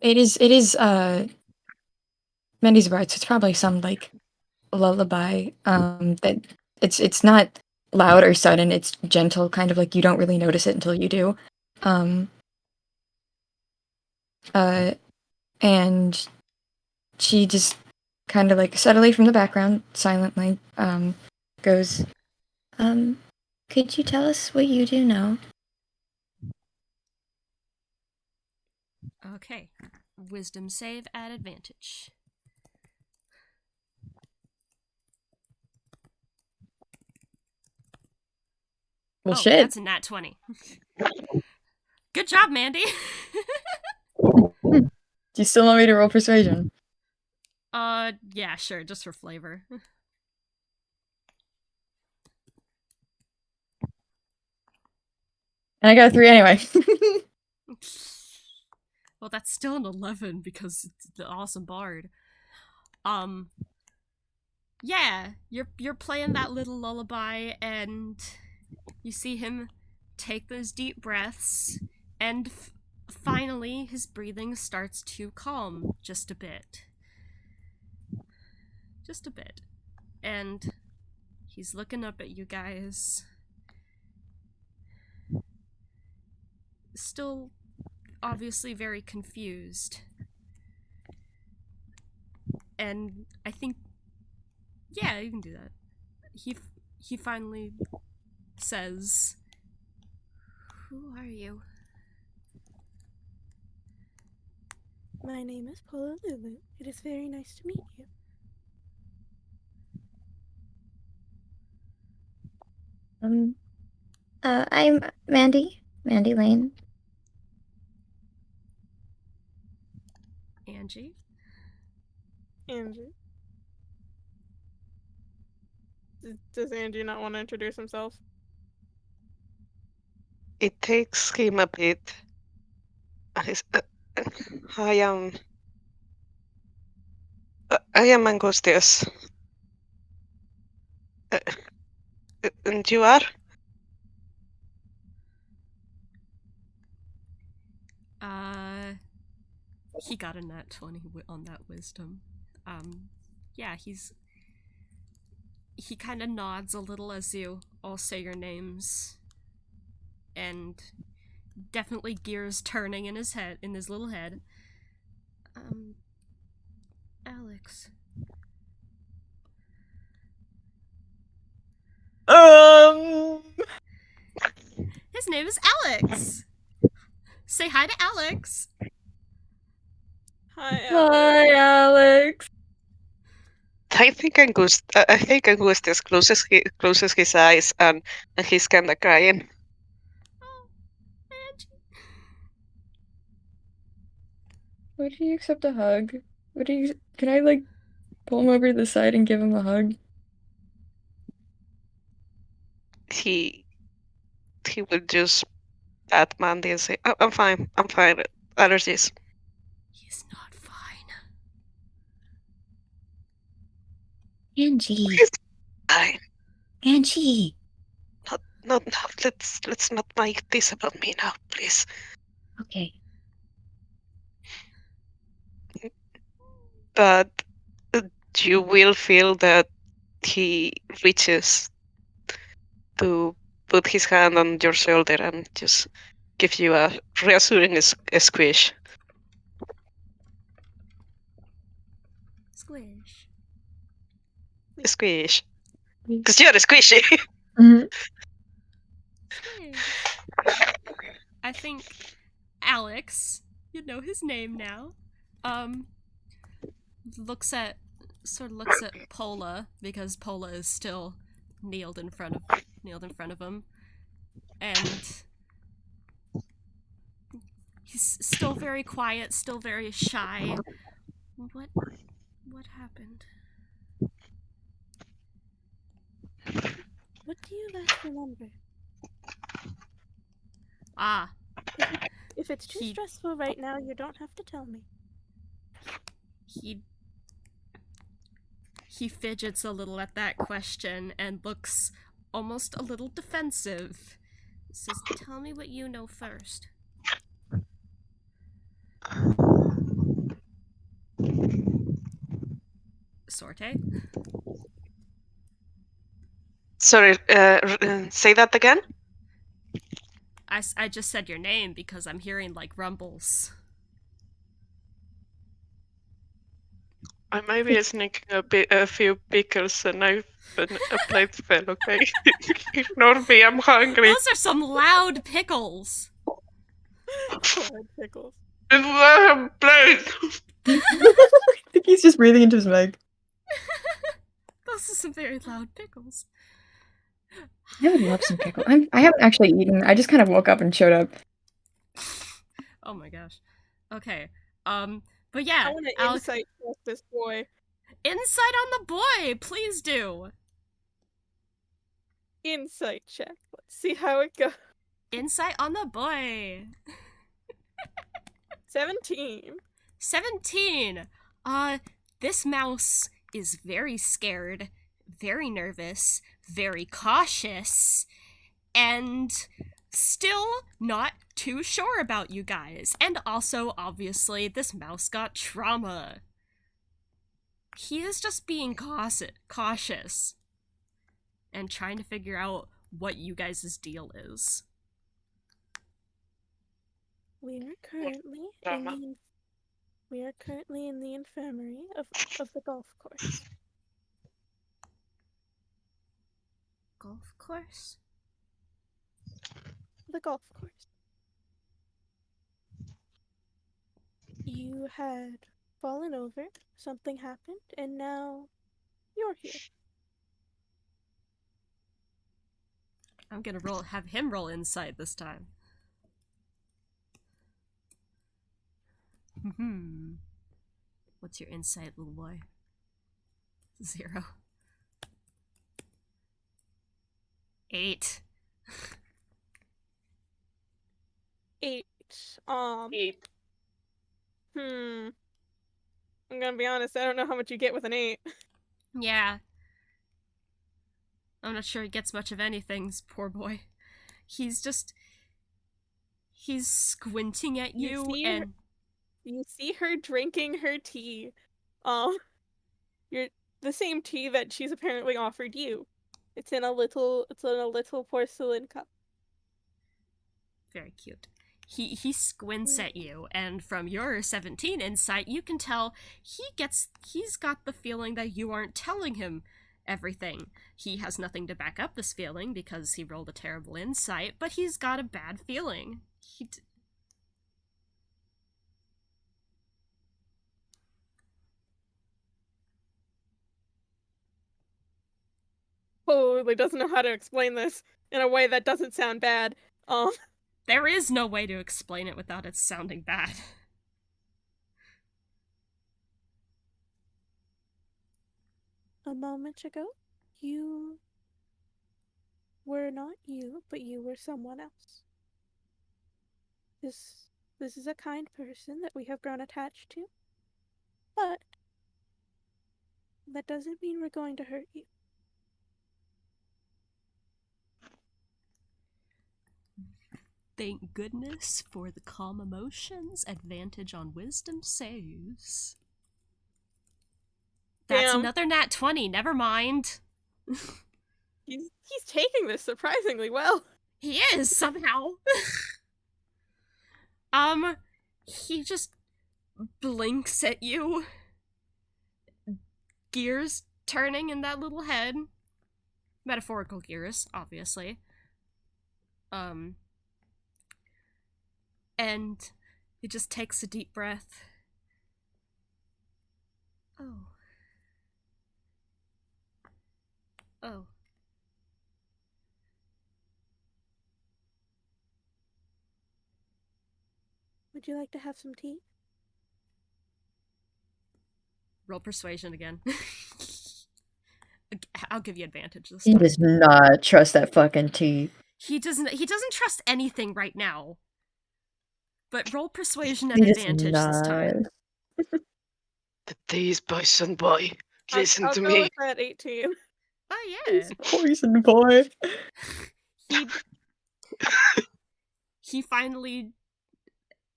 It is Mandy's right, so it's probably some like lullaby. That it's not loud or sudden, it's gentle, kind of like you don't really notice it until you do. And she just kind of like subtly from the background, silently, goes, could you tell us what you do now? Okay. Wisdom save at advantage. Well, shit. That's a nat 20. Good job, Mandy. Do you still want me to roll persuasion? Yeah, sure, just for flavor. And I got a 3 anyway. Well, that's still an 11 because it's the awesome bard. Yeah, you're playing that little lullaby and you see him take those deep breaths and finally his breathing starts to calm just a bit. Just a bit. And he's looking up at you guys. Still obviously very confused. And I think, yeah, you can do that. He finally says, "Who are you?" My name is Pola-lulu. It is very nice to meet you. I'm Mandy Lain. Angie. Angie. Does Angie not want to introduce himself? It takes him a bit. I am Angustias. And you are? He got a nat 20 on that wisdom. Yeah, he kind of nods a little as you all say your names. And definitely gears turning in his little head. Alex. His name is Alex. Say hi to Alex. Hi, Alex. Hi, Alex. I think Angustias closes his eyes and he's kind of crying. Oh, Angie. Would he accept a hug? Can I, like, pull him over to the side and give him a hug? He will just pat Mandy and say, I'm fine. Allergies. He's not fine. Angie. He's fine. Angie. No, let's not make this about me now, please. Okay. But you will feel that he reaches to put his hand on your shoulder and just give you a reassuring squish. Squish. Squish. Because you're squishy. Mhm. Squish. I think Alex, you know his name now, looks at Pola, because Pola is still kneeled in front of him, and he's still very quiet, still very shy. What happened? What do you last remember? Ah, If it's too stressful right now, you don't have to tell me. he fidgets a little at that question and looks almost a little defensive. Says, "Tell me what you know first." Sorte? Sorry, say that again? I just said your name because I'm hearing, like, rumbles. I might be sneaking a few pickles and a plate fell, okay? Ignore me, I'm hungry. Those are some loud pickles! Blood pickles. It's not a plate! I think he's just breathing into his mic. Those are some very loud pickles. I would love some pickle. I haven't actually eaten. I just kind of woke up and showed up. Oh my gosh. Okay. But yeah, I want to Alex, insight test this boy. insight on the boy, please do. Insight check. Let's see how it goes. Insight on the boy. 17. 17. This mouse is very scared, very nervous, very cautious, and still not too sure about you guys. And also, obviously, this mouse got trauma. He is just being cautious and trying to figure out what you guys' deal is. We are currently in the infirmary of the golf course. Golf course? The golf course. You had fallen over, something happened, and now you're here. I'm gonna have him roll insight this time. What's your insight, little boy? 0. 8. 8. 8. I'm gonna be honest, I don't know how much you get with an 8. Yeah. I'm not sure he gets much of anything, poor boy. He's squinting at you and... You see her drinking her tea. The same tea that she's apparently offered you. It's in a little porcelain cup. Very cute. He squints at you, and from your 17 insight, you can tell he's got the feeling that you aren't telling him everything. He has nothing to back up this feeling because he rolled a terrible insight, but he's got a bad feeling. Pola-lulu doesn't know how to explain this in a way that doesn't sound bad. There is no way to explain it without it sounding bad. A moment ago, you were not you, but you were someone else. This is a kind person that we have grown attached to, but that doesn't mean we're going to hurt you. Thank goodness for the calm emotions. Advantage on wisdom saves. That's Damn. another nat 20. Never mind. He's taking this surprisingly well. He is, somehow. He just blinks at you. Gears turning in that little head. Metaphorical gears, obviously. And he just takes a deep breath. Oh. Oh. Would you like to have some tea? Roll persuasion again. I'll give you advantage this He time. does not trust that fucking tea. He doesn't trust anything right now. But roll persuasion at He does advantage this time. The tea is poison, boy. Listen I'll to go me. with that 18. Oh yeah. Poison boy. He finally,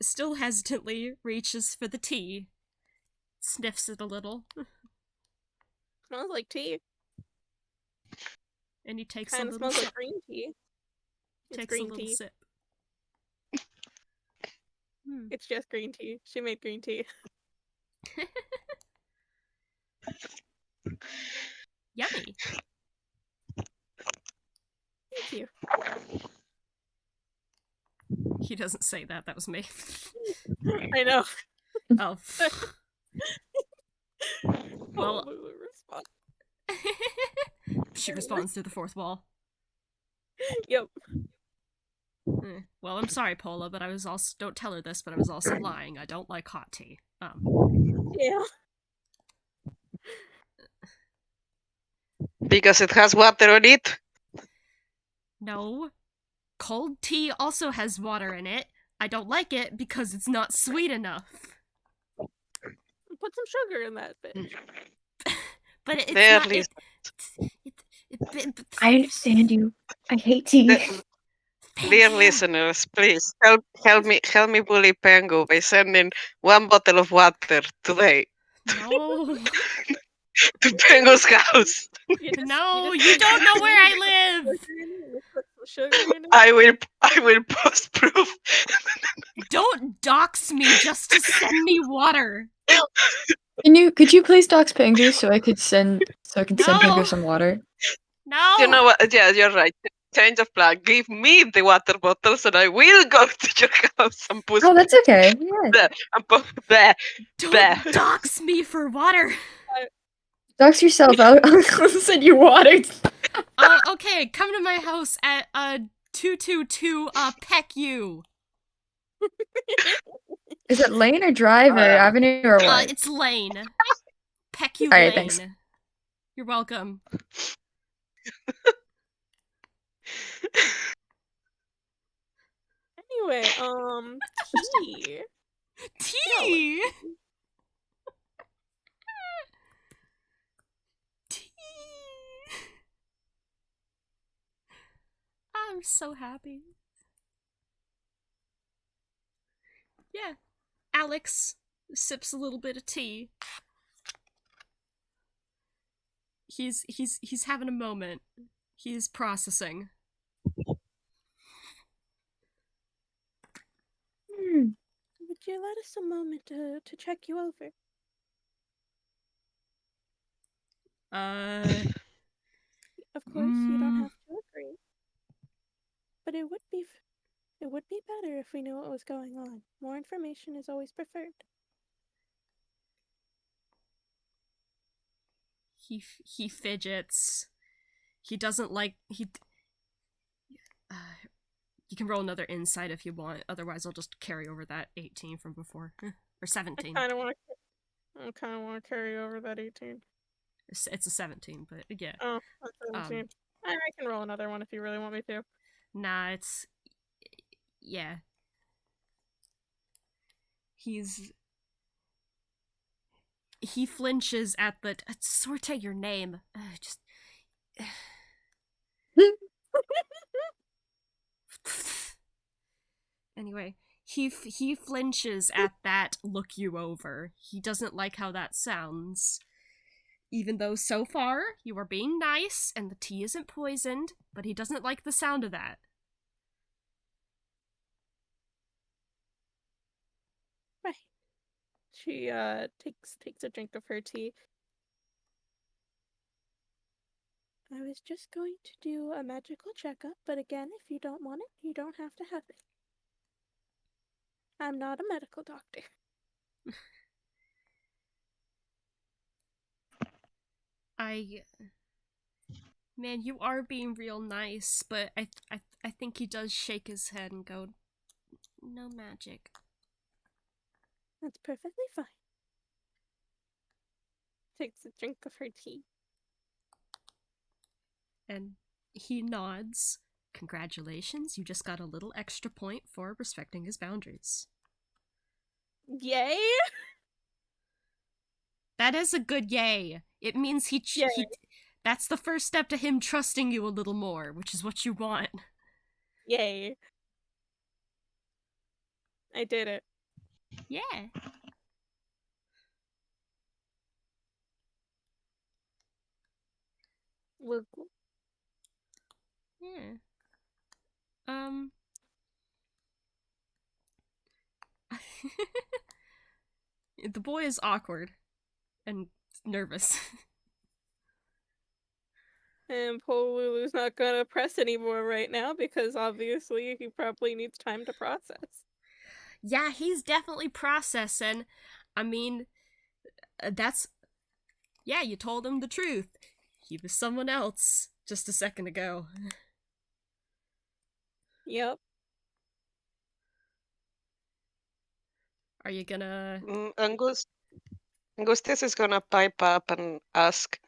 still hesitantly, reaches for the tea. Sniffs it a little. Smells like tea. And he takes Kind a of little smells sip. like green tea. It's Takes green a little tea. sip. It's just green tea. She made green tea. Yummy. Thank you. He doesn't say that. That was me. I know. Oh. Well, Pola-lulu response. she responds through the fourth wall. Yep. Well, I'm sorry, Pola, but I was also— don't tell her this, but I was also lying. I don't like hot tea. Yeah. Because it has water on it. No. Cold tea also has water in it. I don't like it because it's not sweet enough. Put some sugar in that bitch. But it's There, not— Lisa. I understand you. I hate tea. Dear listeners, please help me bully Pengu by sending 1 bottle of water today No. to Pengu's house. No, you don't know where I live! Put some sugar in it. I will post proof. Don't dox me just to send me water! Could you please dox Pengu so I can send No. Pengu some water? No! You know what? Yeah, you're right. Change of plan. Give me the water bottles and I will go to your house and post Oh, that's okay. Yeah. there. And there. Don't dox me for water! Dox yourself. I'll send you water. Okay, come to my house at 222 Pengu. Is it Lane or Drive or Avenue or what? It's Lane. Pengu Alright, Lane. thanks. You're welcome. Anyway, tea. Tea! Tea! I'm so happy. Yeah. Alex sips a little bit of tea. He's having a moment. He's processing. Would you let us a moment to check you over? Of course, you don't have to agree. But it would be better if we knew what was going on. More information is always preferred. He fidgets. he doesn't like you can roll another insight if you want. Otherwise, I'll just carry over that 18 from before or 17. I kind of want to carry over that 18. It's a 17, but yeah. Oh, that's 17. I can roll another one if you really want me to. Nah, it's yeah. He flinches at the Sorte your name. Just anyway, he flinches at that look you over. He doesn't like how that sounds. Even though so far you are being nice and the tea isn't poisoned, but he doesn't like the sound of that. Right. She takes a drink of her tea. I was just going to do a magical checkup, but again, if you don't want it, you don't have to have it. I'm not a medical doctor. Man, you are being real nice, but I think he does shake his head and go, no magic. That's perfectly fine. Takes a drink of her tea. And he nods. Congratulations, you just got a little extra point for respecting his boundaries. Yay! That is a good yay. It means he that's the first step to him trusting you a little more, which is what you want. Yay. I did it. Yeah. Look. Yeah. The boy is awkward and nervous. And Pola-lulu's not gonna press anymore right now because obviously he probably needs time to process. Yeah, he's definitely processing. I mean, yeah, you told him the truth. He was someone else just a second ago. Yep. Are you gonna... Angustias is gonna pipe up and ask.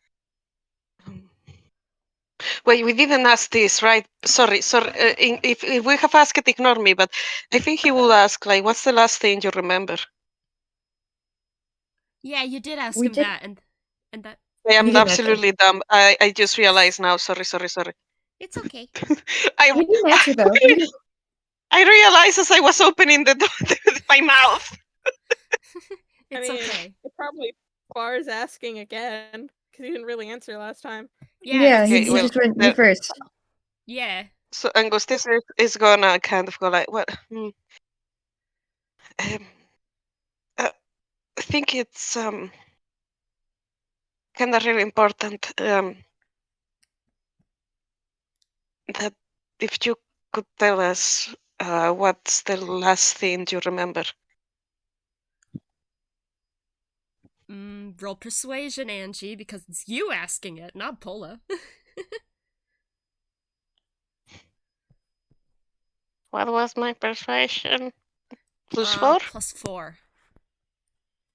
Wait, we didn't ask this, right? Sorry. If we have asked it, ignore me. But I think he will ask, like, what's the last thing you remember? Yeah, you did ask We him did- that, and that... I am didn't answer. absolutely dumb. I just realized now. Sorry. It's okay. We didn't answer though. I realized as I was opening the door with my mouth. It's okay. It probably bars asking again because he didn't really answer last time. Yeah, he Okay, well, just went you first. yeah. So Angustias is gonna kind of go like, what? I think it's kind of really important that if you could tell us what's the last thing you remember. Roll persuasion, Angie, because it's you asking it, not Pola. What was my persuasion? +4? +4.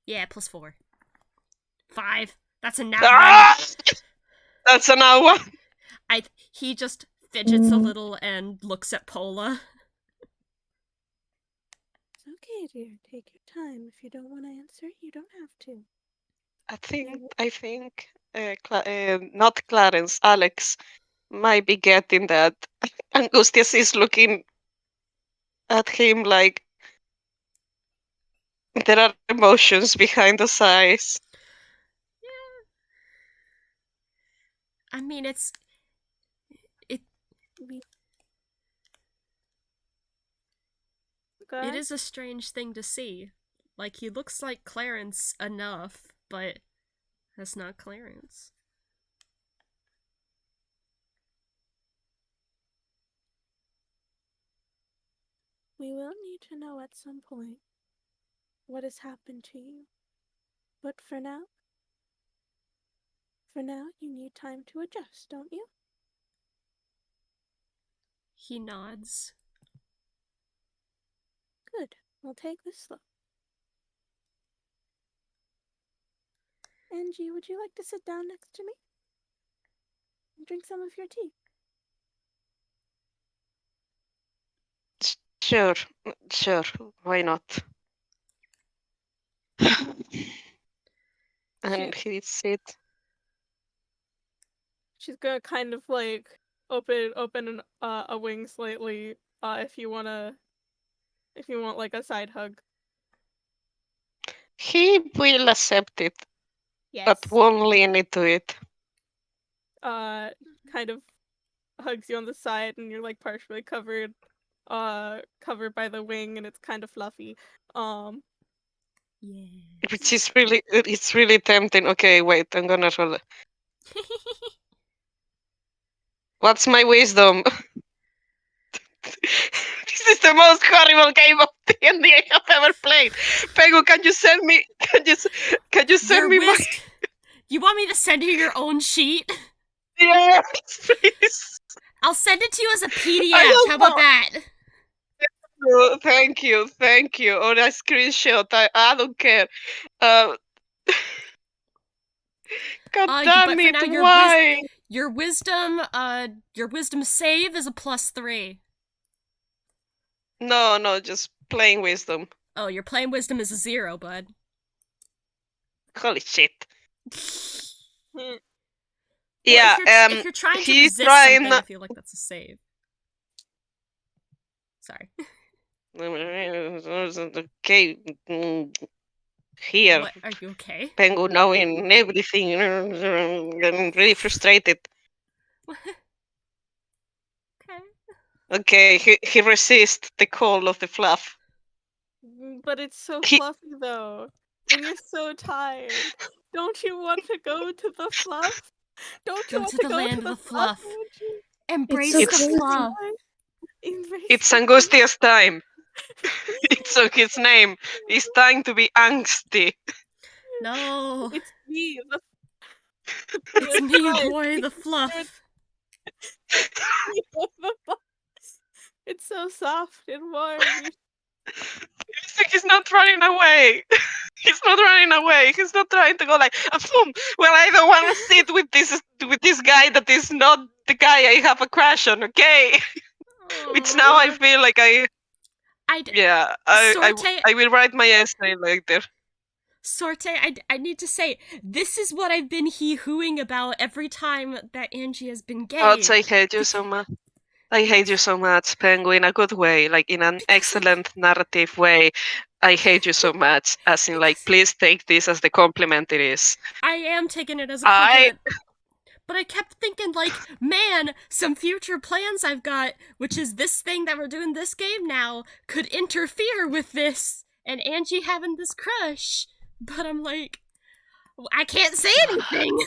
Yeah, +4. 5. That's a nat 1. Ah! That's an hour. He just fidgets a little and looks at Pola. It's okay, dear. Take your time. If you don't want to answer, you don't have to. I think not Clarence, Alex might be getting that. Angustias is looking at him like there are emotions behind those eyes. Yeah. I mean, it is a strange thing to see. Like, he looks like Clarence enough, but that's not Clarence. We will need to know at some point what has happened to you. But for now, you need time to adjust, don't you? He nods. Good. I'll take this slow. Angie, would you like to sit down next to me? And drink some of your tea? Sure, why not? And he sit. She's gonna kind of like open a wing slightly, if you want like a side hug. He will accept it, Yes. but won't lean into it. Kind of hugs you on the side, and you're like partially covered by the wing, and it's kind of fluffy. Yeah. Which is it's really tempting. Okay, wait, I'm gonna roll. What's my wisdom? This is the most horrible game of D&D I have ever played. Pengu, can you send me? Can you send me my? You want me to send you your own sheet? Yes, please. I'll send it to you as a PDF. How about that? Thank you. Or a screenshot. I don't care. God damn it! Now Why? Your wisdom save is a +3. No, just plain wisdom. Oh, your plain wisdom is a 0, bud. Holy shit. Well, Yeah, if you're trying to he's resist trying. something, I feel like that's a save. Sorry. Okay. Here. What? Are you okay? Pengu knowing everything. I'm really frustrated. Okay. Okay, he resists the call of the fluff. But it's so fluffy though, and you're so tired. Don't you want to go to the fluff? Don't you want to the go land to of the the fluff? Angie? Embrace so the crazy. fluff. It's Angustias time. It's his name. It's time to be angsty. No. It's me. It's me, boy, the fluff. It's so soft and warm. He's not running away. He's not running away. He's not trying to go like, well, I don't want to sit with this guy that is not the guy I have a crush on. Okay. Which now I feel like I will write my essay later. Sorte, I need to say, this is what I've been hee-hooing about every time that Angie has been gay. I hate you so much. I hate you so much, Pengu, in a good way, like in an excellent narrative way. I hate you so much, as in like, please take this as the compliment it is. I am taking it as a compliment. But I kept thinking, like, man, some future plans I've got, which is this thing that we're doing this game now, could interfere with this, and Angie having this crush. But I'm like, I can't say anything.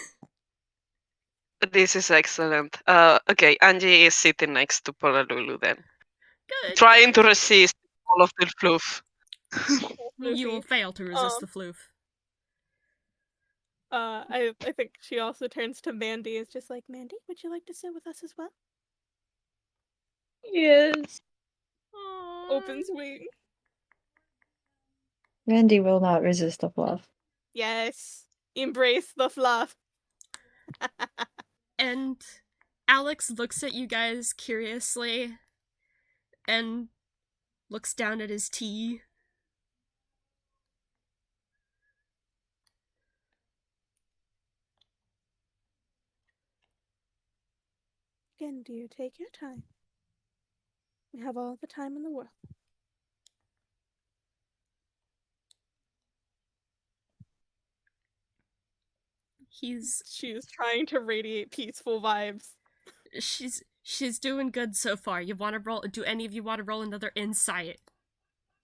This is excellent. Okay, Angie is sitting next to Pola-lulu then. Good. Trying to resist all of the fluff. You will fail to resist the floof. I think she also turns to Mandy. Is just like, Mandy, would you like to sit with us as well? Yes. Opens wing. Mandy will not resist the fluff. Yes. Embrace the fluff. And Alex looks at you guys curiously and looks down at his tea. Again, dear, take your time. We have all the time in the world. She's trying to radiate peaceful vibes. She's doing good so far. You want to roll? Do any of you want to roll another insight?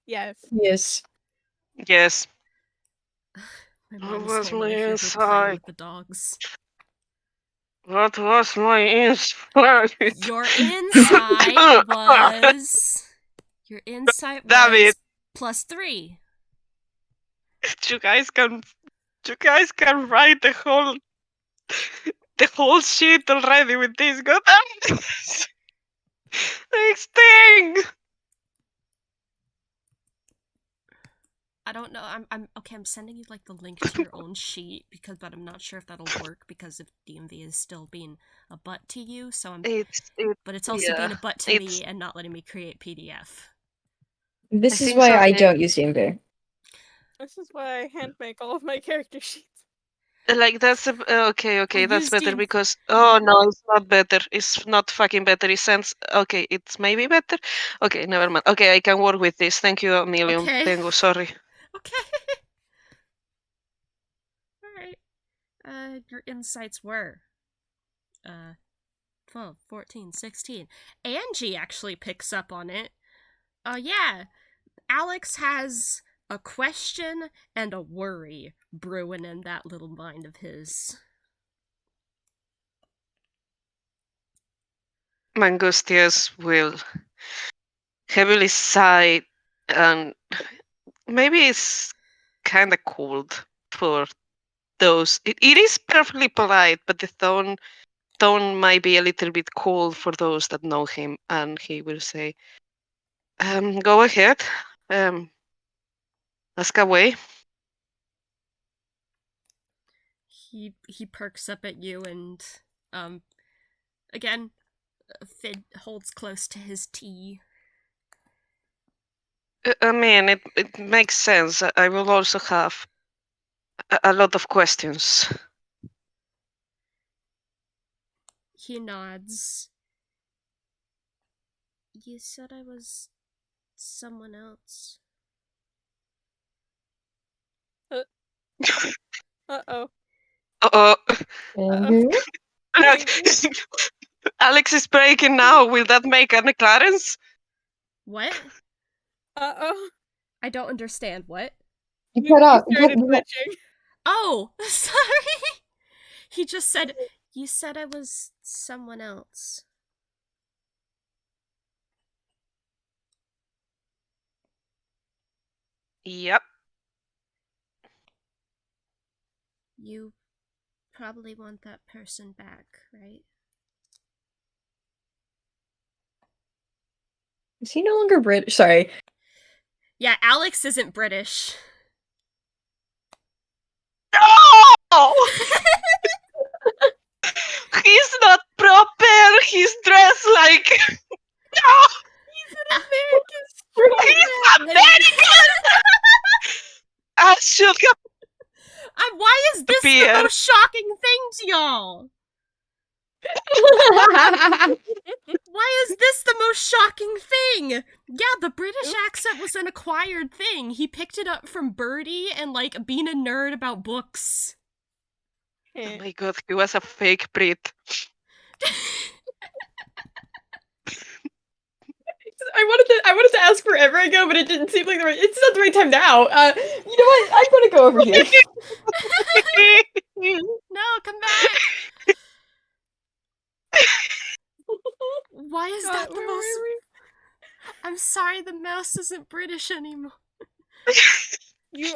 Yes. Yes. Yes. My mom told me to hear her playing with the dogs. What was my insight? Your insight was David. +3. You guys can write the whole shit already with this. Go Next thing! I don't know. I'm okay. I'm sending you like the link to your own sheet but I'm not sure if that'll work because if DMV is still being a butt to you. So but it's also being a butt to me and not letting me create PDF. This is why I don't use DMV. This is why I hand make all of my character sheets. Like, that's okay, that's better used because oh no, it's not better. It's not fucking better. It sounds okay. It's maybe better. Okay, never mind. Okay, I can work with this. Thank you a million. Okay. Pengu, sorry. Okay. All right. Your insights were 12, 14, 16. Angie actually picks up on it. Yeah. Alex has a question and a worry brewing in that little mind of his. Angustias will heavily sigh, and maybe it's kind of cold for those. It is perfectly polite, but the tone might be a little bit cold for those that know him, and he will say, "Go ahead, ask away." He perks up at you and again Fid holds close to his tea. I mean, it makes sense. I will also have a lot of questions. He nods. You said I was someone else. Uh-oh. Uh-oh. Pengu? Alex is breaking now. Will that make Anna Clarence? What? Uh-oh. I don't understand. What? You cut off. You started cut- glitching. Oh, sorry. He just said, you said I was someone else. Yep. You probably want that person back, right? Is he no longer British? Sorry. Yeah, Alex isn't British. No! He's not proper. He's dressed like. No! He's an American He's American! I should have. Why is this the Beer. most shocking thing to y'all? Why is this the most shocking thing? Yeah, the British accent was an acquired thing. He picked it up from Birdie and, like, being a nerd about books. Oh my god, he was a fake Brit. I wanted to ask forever ago, but it didn't seem like it's not the right time now. You know what? I'm gonna go over here. No, come back! Why is that the most... I'm sorry, the mouse isn't British anymore.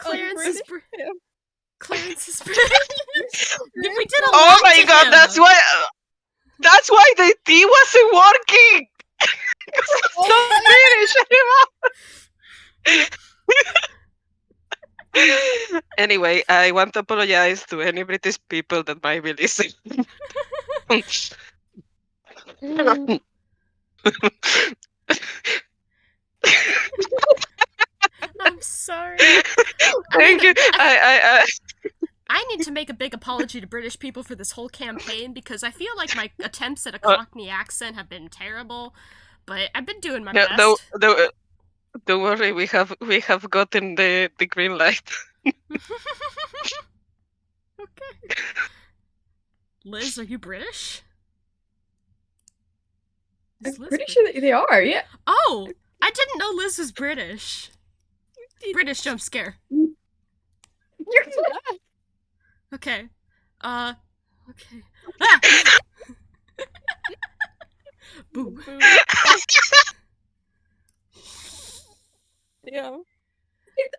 Clarence is Clarence is British. We did a lot Oh my to god, him. that's why the tea wasn't working! It's not British anymore! Anyway, I want to apologize to any British people that might be listening. I'm sorry. Thank you. I need to make a big apology to British people for this whole campaign because I feel like my attempts at a Cockney accent have been terrible, but I've been doing my best. Don't worry, we have gotten the green light. Okay. Liz, are you British? I'm pretty sure that they are, yeah. Oh! I didn't know Liz was British. British jump scare. You're Okay. Okay. Ah! Boo. Yeah.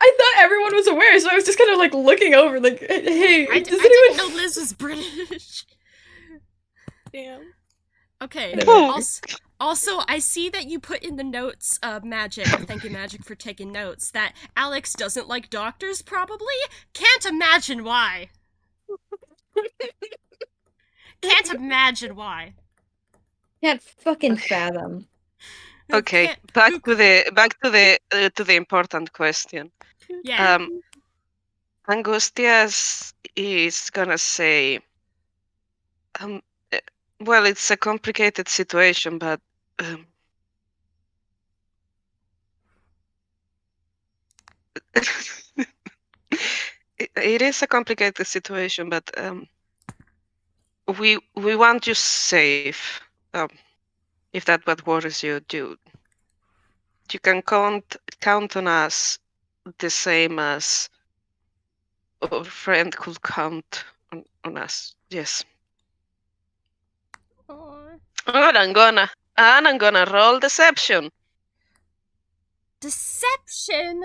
I thought everyone was aware, so I was just kind of like looking over, like, hey, I does didn't anyone know Liz was British. Damn. Okay. Whatever. Also, I see that you put in the notes, Magic. Thank you, Magic, for taking notes. That Alex doesn't like doctors. Probably can't imagine why. Can't imagine why. Can't fucking Okay. fathom. Okay, Can't- back who- to the important question. Yeah. Angustias is gonna say, eh, well, it's a complicated situation, but it is a complicated situation, but we want you safe. If that what worries you, you can count on us the same as our friend could count on us. Yes. Aw. And I'm gonna roll deception. Deception.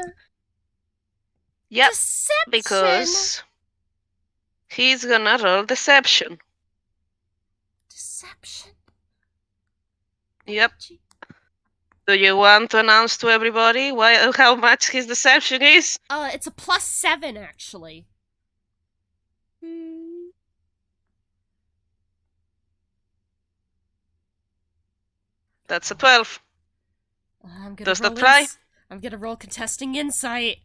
Yep, Deception. because he's gonna roll deception. Deception. Yep. Angie. Do you want to announce to everybody how much his deception is? It's a +7 actually. That's a 12. I'm gonna Does roll that try? I'm gonna roll contesting insight,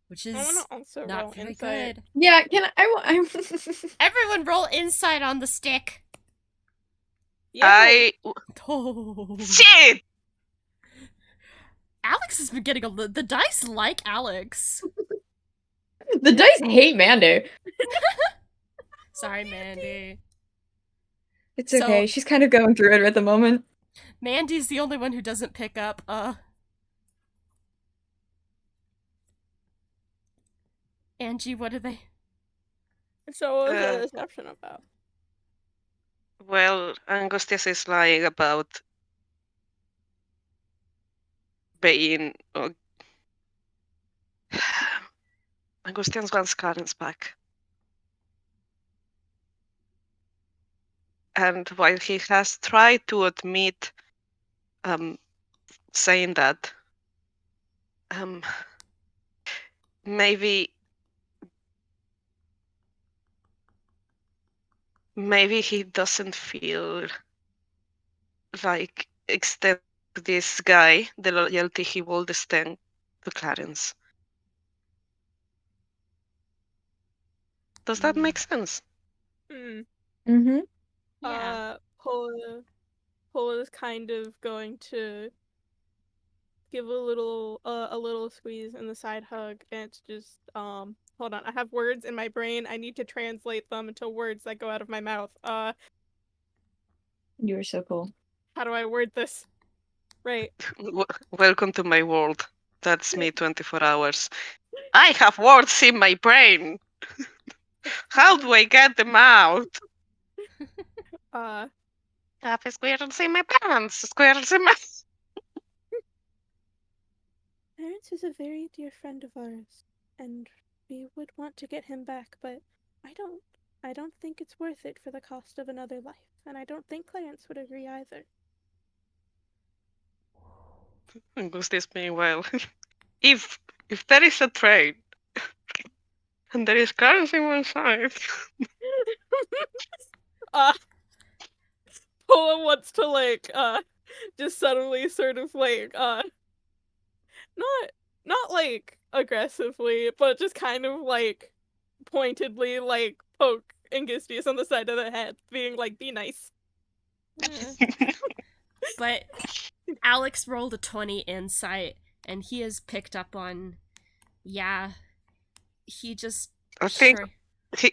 which I want is to also not roll very insight. good. Yeah, can I? Everyone roll insight on the stick. Yeah. Oh. Shit! Alex has been getting the dice like Alex. The dice hate Mandy. Sorry, Mandy. It's So- okay. She's kind of going through it at the moment. Mandy's the only one who doesn't pick up. Angie, what are they? So what was the deception about? Well, Angustias is lying about being. Angustias wants Clarence back. And while he has tried to admit saying that, maybe he doesn't feel like extend to this guy the loyalty he would extend to Clarence. Does that make sense? Mm-hmm. Yeah. Pola's kind of going to give a little squeeze and the side hug, and it's just hold on, I have words in my brain. I need to translate them into words that go out of my mouth. You were so cool. How do I word this? Right. Welcome to my world. That's me 24 hours. I have words in my brain. How do I get them out? I have squirrels in my pants. Squirrels in my. Clarence is a very dear friend of ours, and we would want to get him back, but I don't think it's worth it for the cost of another life, and I don't think Clarence would agree either. Angustias, meanwhile, if there is a train and there is Clarence in one side. Pola wants to just suddenly sort of not like aggressively, but just kind of like pointedly like poke Angustias on the side of the head, being like, be nice. But Alex rolled a 20 insight, and he has picked up on, he just. I think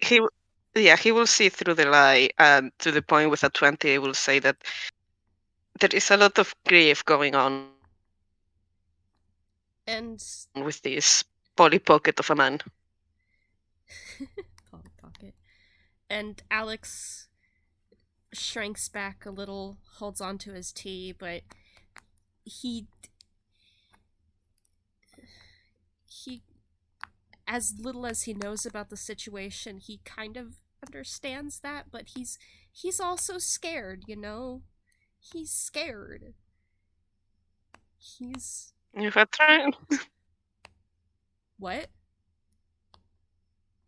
he will see through the lie, and to the point with a 20, he will say that there is a lot of grief going on And with this Polly Pocket of a man. Polly Pocket. And Alex shrinks back a little, holds on to his tea, but he as little as he knows about the situation, he kind of understands that, but he's also scared, you know? He's scared. He's... If I try... What?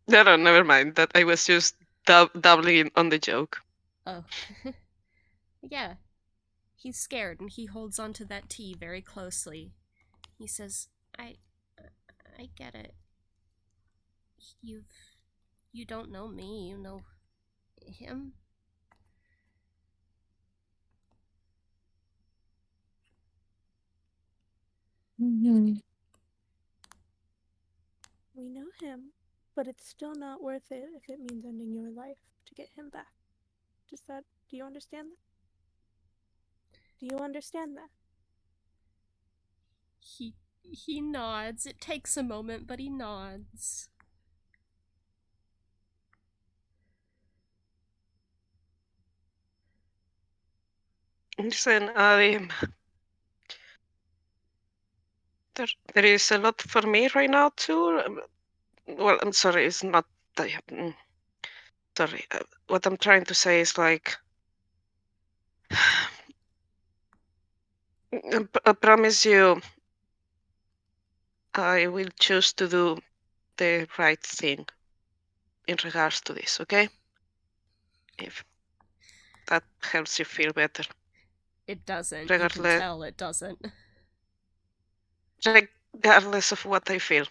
No, never mind. That I was just doubling on the joke. Oh. Yeah. He's scared and he holds onto that tea very closely. He says, I get it. You don't know me, you know him? Mhm. We know him, but it's still not worth it if it means ending your life to get him back. Do you understand that? Do you understand that? He nods. It takes a moment, but he nods. Listen, there is a lot for me right now too. Well, I'm sorry, it's not. Sorry, what I'm trying to say is like, I promise you, I will choose to do the right thing in regards to this. Okay, if that helps you feel better. It doesn't. You can Regardless, tell it doesn't. regardless of what I feel.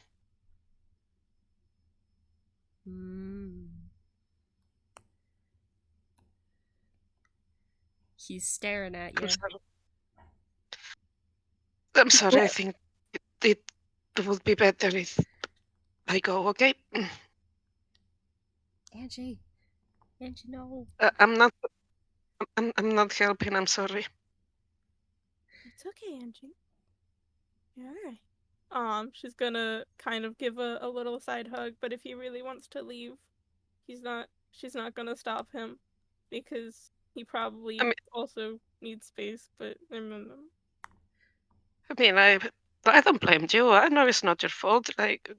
He's staring at you. I'm sorry. I think it would be better if I go. Okay. Angie, no. I'm not. I'm not helping. I'm sorry. It's okay, Angie. You're alright. She's gonna kind of give a little side hug, but if he really wants to leave, she's not gonna stop him because he probably also needs space, but I mean, I don't blame you. I know it's not your fault. Like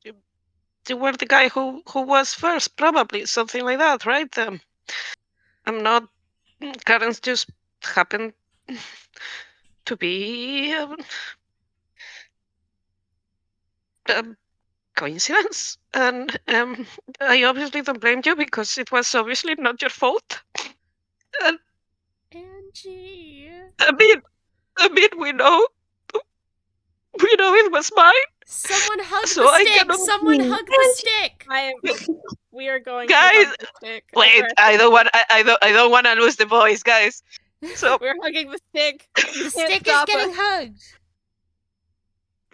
you were the guy who was first, probably something like that, right? I'm not. Clarence just happened to be a coincidence, and I obviously don't blame you because it was obviously not your fault. And Angie. I mean, we know it was mine. Someone hug So the I stick! cannot. Someone hug the stick! We are going Guys, to hug the stick. Wait, I don't want to lose the voice, guys. So we're hugging the stick. You The can't stick is stop getting us. hugged!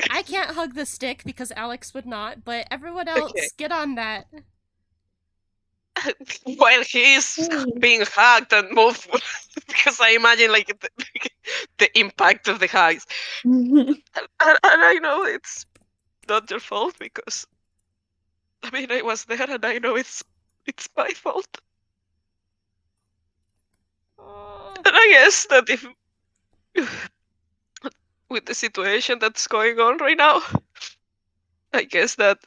I can't hug the stick because Alex would not, but everyone else, get on that. while he's being hugged and moved, because I imagine like the impact of the hugs, and I know it's not your fault because I mean I was there and I know it's my fault. And I guess that if with the situation that's going on right now, I guess that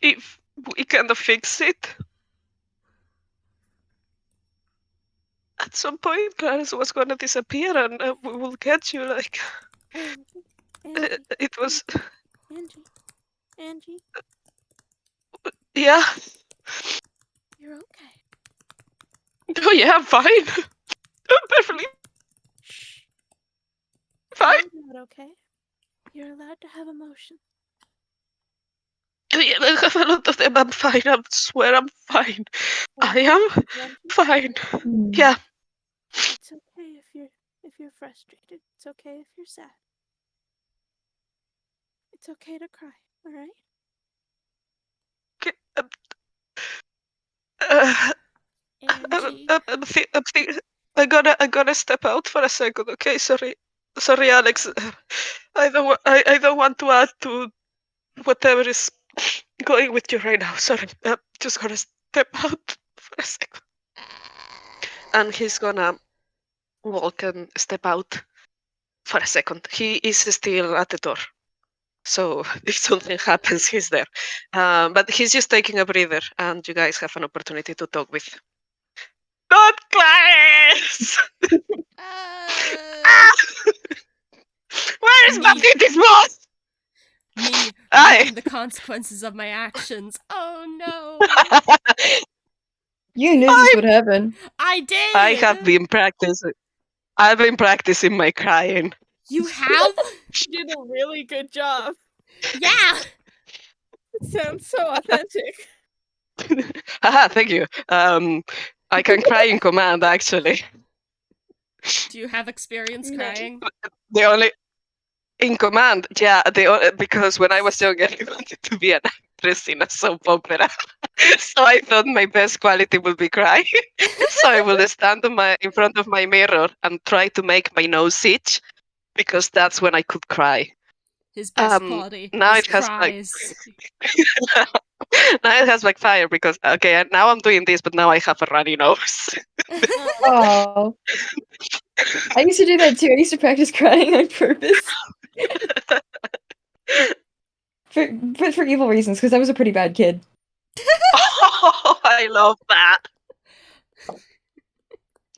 if we kind of fix it, at some point Clarence was gonna disappear and we will get you. Like Angie, it was. Angie, Yeah. you're okay. Oh yeah, I'm fine. I'm perfectly fine. You're not okay. You're allowed to have emotions. Yeah, I have a lot of them. I'm fine. I swear I'm fine. I am fine. Yeah. It's okay if you're frustrated. It's okay if you're sad. It's okay to cry, alright? I gotta step out for a second. Okay, sorry, Alex. I don't want to add to whatever is going with you right now. Sorry, I'm just gonna step out for a second. And he's gonna walk and step out for a second. He is still at the door. So if something happens, he's there. But he's just taking a breather, and you guys have an opportunity to talk with. Not Clarence! Uh, Where is my Me. Titis boss? me Aye. reaping the consequences of my actions. Oh no. You knew this would happen. I did! I have been practicing. I've been practicing my crying. You have? You did a really good job. Yeah! It sounds so authentic. Haha, thank you. I can cry in command, actually. Do you have experience Nice. crying? The only in command, yeah. Because when I was younger, I wanted to be an actress in a soap opera, so I thought my best quality would be crying. So I will stand in front of my mirror and try to make my nose itch, because that's when I could cry. His best quality. Now his it has cries. now it has backfired because now I'm doing this, but now I have a runny nose. Oh. I used to do that too. I used to practice crying on purpose. But for evil reasons, because I was a pretty bad kid. Oh, I love that.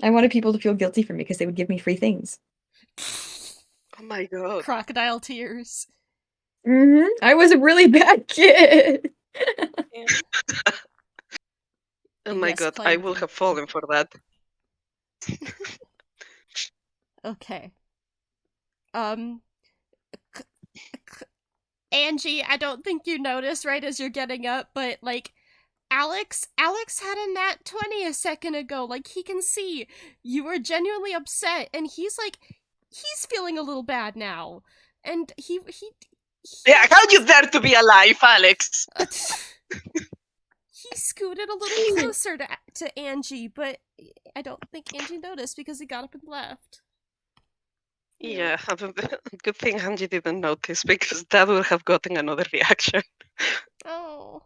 I wanted people to feel guilty for me because they would give me free things. Oh my god. Crocodile tears. I was a really bad kid. Yeah. Oh my Yes, god, I playing will the- have fallen for that. Okay. Angie, I don't think you noticed right as you're getting up, but like Alex had a nat 20 a second ago. Like he can see you were genuinely upset, and he's feeling a little bad now. And he Yeah, how you dare to be alive, Alex? he scooted a little closer to Angie, but I don't think Angie noticed because he got up and left. Yeah, good thing Angie didn't notice, because that would have gotten another reaction. Oh.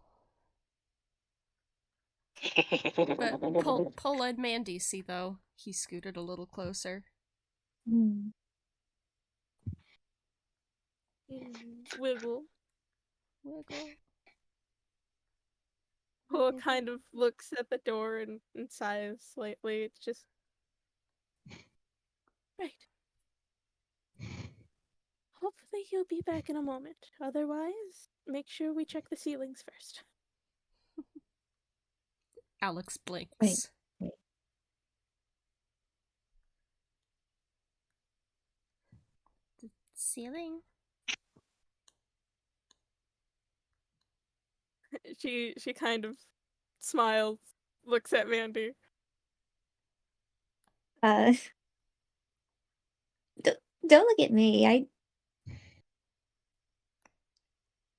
But Pola and Mandy see, though. He scooted a little closer. Wiggle. Wiggle. Pola kind of looks at the door and sighs slightly. It's just right. Hopefully he'll be back in a moment. Otherwise, make sure we check the ceilings first. Alex blinks. Wait. The ceiling? She kind of smiles, looks at Mandy. Don't look at me.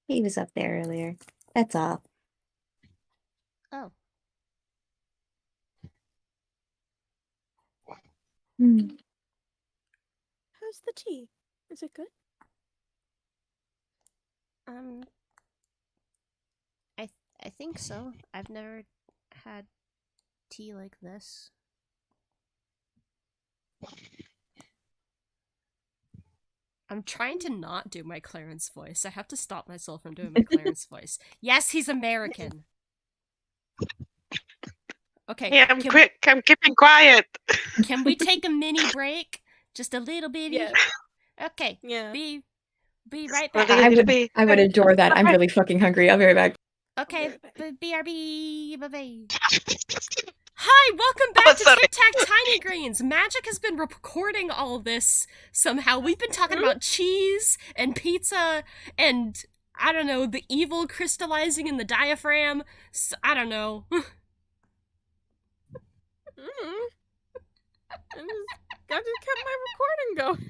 He was up there earlier. That's all. Oh. How's the tea? Is it good? I think so. I've never had tea like this. I'm trying to not do my Clarence voice. I have to stop myself from doing my Clarence voice. Yes, he's American. Okay. Yeah, I'm keeping quiet. Can we take a mini break? Just a little bitty? Yeah. Okay. Yeah. Be right back. I would adore that. I'm really fucking hungry. I'll be right back. Okay. BRB. Bye-bye. Hi, welcome back to sorry. Tic Tac Tiny Greens. Magic has been recording all this somehow. We've been talking about cheese and pizza and, I don't know, the evil crystallizing in the diaphragm. I don't know. I just kept my recording going.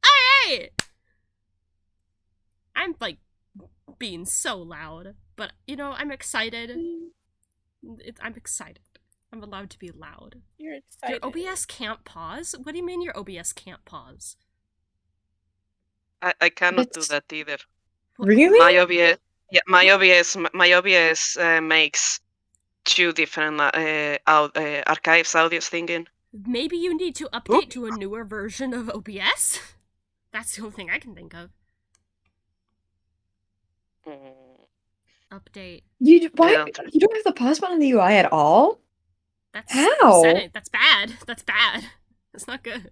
Alright! I'm, like, being so loud. But, you know, I'm excited. I'm excited. I'm allowed to be loud. You're excited. Your OBS can't pause? What do you mean your OBS can't pause? I cannot do that either. Really? My OBS makes two different archives audios thinking. Maybe you need to update to a newer version of OBS? That's the only thing I can think of. Update. You Yeah. don't have the pause button in the UI at all? That's How? upsetting. That's bad. That's bad. That's not good.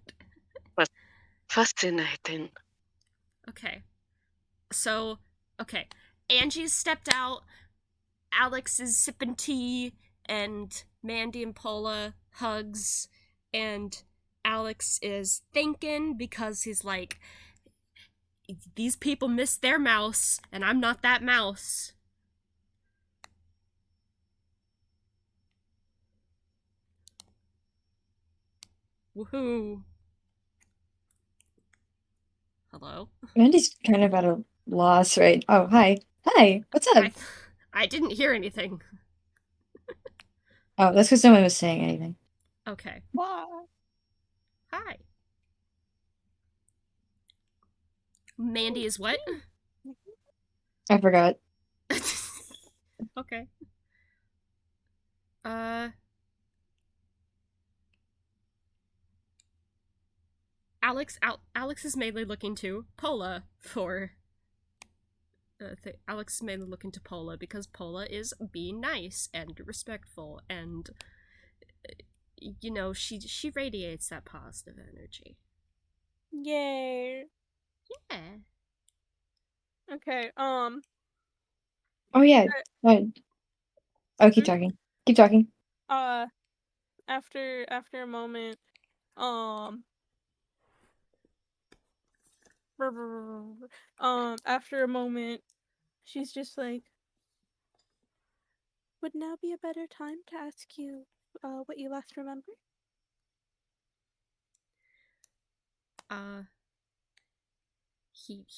Fascinating. Okay. So, okay. Angie's stepped out. Alex is sipping tea, and Mandy and Pola hugs, and Alex is thinking because he's like, these people missed their mouse, and I'm not that mouse. Woohoo. Hello? Mandy's kind of at a loss, right? Oh, hi. Hi, what's up? I didn't hear anything. Oh, that's because no one was saying anything. Okay. Wow. Hi. Mandy is what? I forgot. Okay. Alex is mainly looking to Pola for. Alex is mainly looking to Pola because Pola is being nice and respectful, and you know she radiates that positive energy. Yay. Yeah. Okay. Oh yeah. Oh, keep talking. Keep talking. After a moment, after a moment, she's just like, would now be a better time to ask you, what you last remember?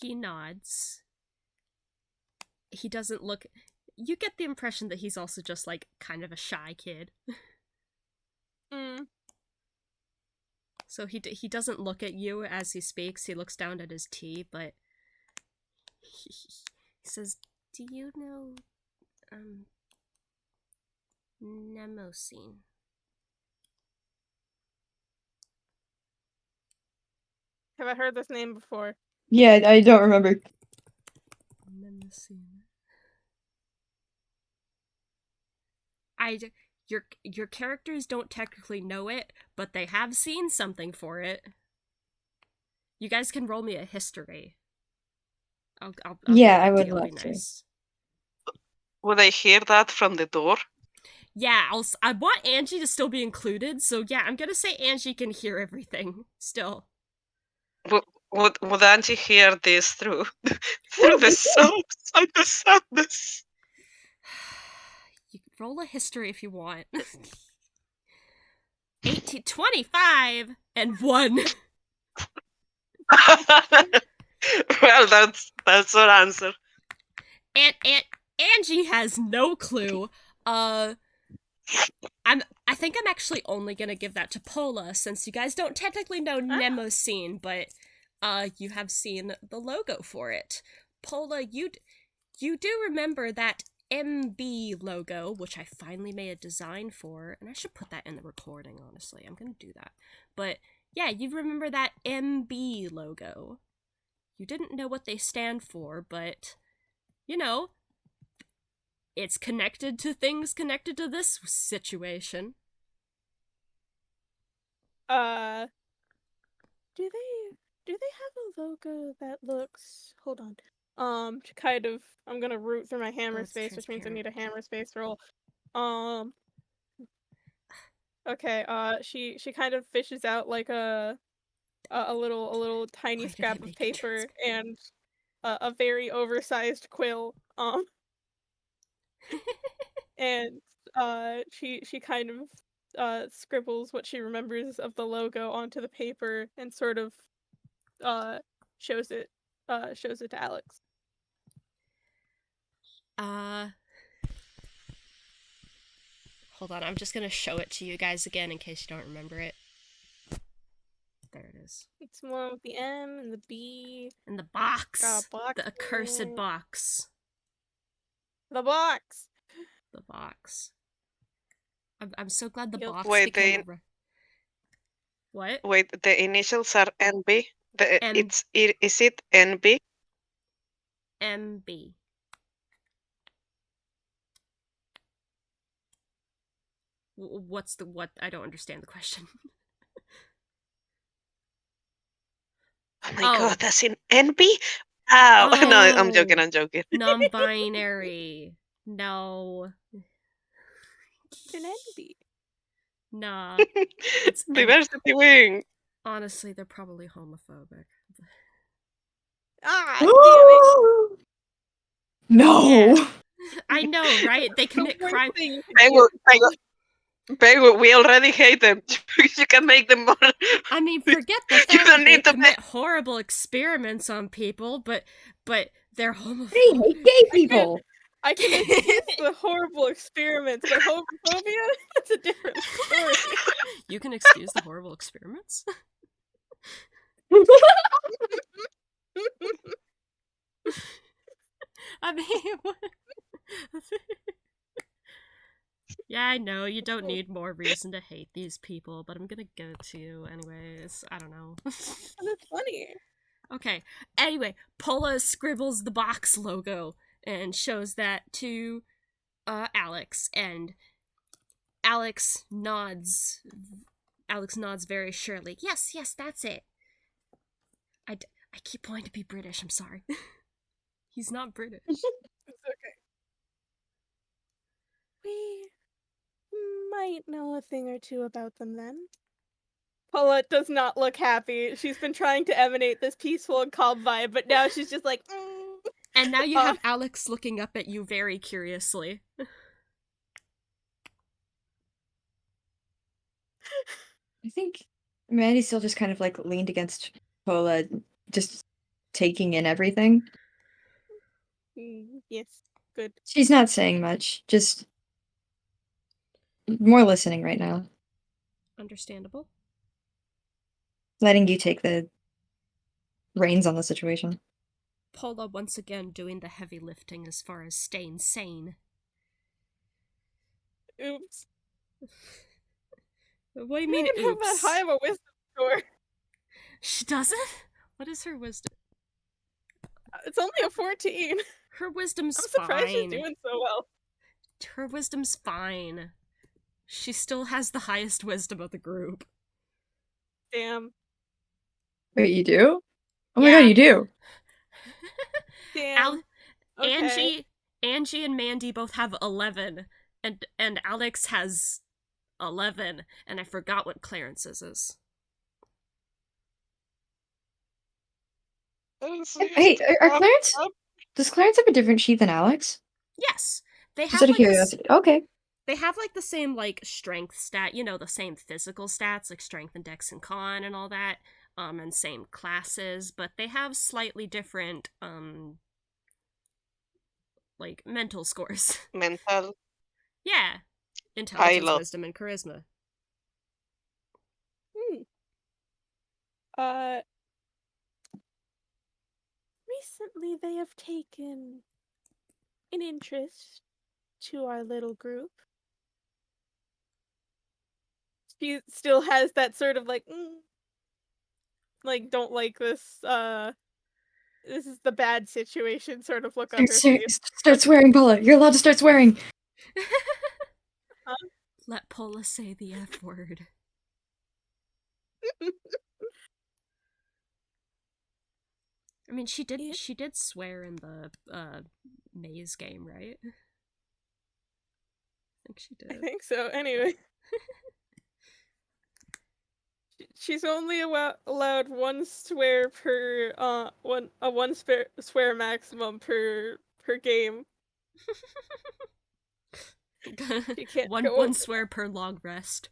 He nods. He doesn't look. You get the impression that he's also just like kind of a shy kid. So he doesn't look at you as he speaks. He looks down at his tea, but he says, "Do you know Nemosine?" Have I heard this name before? Yeah, I don't remember. Nemosine. Your characters don't technically know it, but they have seen something for it. You guys can roll me a history. I'll Yeah, give I it to would you. It'll love be to. nice. Would I hear that from the door? Yeah, I want Angie to still be included, so yeah, I'm gonna say Angie can hear everything still. Would Angie hear this through the soaps and the sadness? You can roll a history if you want. 1825 and 1. Well, that's our answer. And Angie has no clue. I think I'm actually only gonna give that to Pola, since you guys don't technically know Nemosine, but you have seen the logo for it. Pola, you do remember that MB logo, which I finally made a design for, and I should put that in the recording, honestly. I'm gonna do that. But yeah, you remember that MB logo. You didn't know what they stand for, but you know, it's connected to things connected to this situation. Do they have a logo that looks, hold on. Kind of, I'm gonna root through my hammer space, which means I need a hammer space roll. Okay, she kind of fishes out like a little tiny scrap of paper and a very oversized quill. And she kind of scribbles what she remembers of the logo onto the paper and sort of shows it to Alex. Hold on, I'm just gonna show it to you guys again in case you don't remember it. There it is. It's more with the M and the B. And the box. Got a box. The accursed box. The box. The box. I'm so glad the box Wait, became What? Wait, the initials are NB? Is it NB? MB. What's the what? I don't understand the question. Oh my Oh. god, that's in NB? Ow! No, I'm Oh. joking. Non-binary. No. An NB. Nah. It's Diversity wing. honestly, they're probably homophobic. Ah, damn it. No. Yeah. I know, right? They The commit worst crime. thing you could Pengu, we already hate them. You can make them more. I mean, forget the You fact don't that they need to commit horrible experiments on people, but they're They homophobic. hate gay people. I can excuse the horrible experiments, but homophobia, that's a different story. You can excuse the horrible experiments? I mean, what? Yeah, I know, you don't need more reason to hate these people, but I'm gonna give it to you anyways. I don't know. That's funny. Okay, anyway, Pola scribbles the box logo and shows that to Alex, and Alex nods. Alex nods very surely. Yes, that's it. I keep wanting to be British, I'm sorry. He's not British. It's okay. We might know a thing or two about them then. Paula does not look happy. She's been trying to emanate this peaceful and calm vibe, but now she's just like, And now you have Alex looking up at you very curiously. I think Mandy's still just kind of like leaned against Pola, just taking in everything. yes, good. She's not saying much, just more listening right now. Understandable. Letting you take the reins on the situation. Pola once again doing the heavy lifting as far as staying sane. Oops. What do you I mean, don't even have that oops? high of a wisdom score. She doesn't? What is her wisdom? It's only a 14. Her wisdom's I'm surprised she's fine. doing so well. Her wisdom's fine. She still has the highest wisdom of the group. Damn. Wait, you do? Oh my Yeah. god, you do. Damn. Okay. Angie and Mandy both have 11, and Alex has 11, and I forgot what Clarence's is. Hey, are Clarence? Does Clarence have a different sheet than Alex? Yes, they have Just out of like curiosity. Okay. they have like the same like strength stat, you know, the same physical stats like strength and dex and con and all that, and same classes, but they have slightly different like mental scores. Mental. Yeah, intelligence, Pilot. wisdom, and charisma. Uh, recently they have taken an interest to our little group. She still has that sort of like don't like this, this is the bad situation sort of look on her face. Start swearing, Pola. You're allowed to start swearing. Let Pola say the F word. I mean, she did swear in the maze game, right? I think she did. I think so. Anyway. She's only allowed one swear per one swear maximum per game. She can't go one over swear per long rest.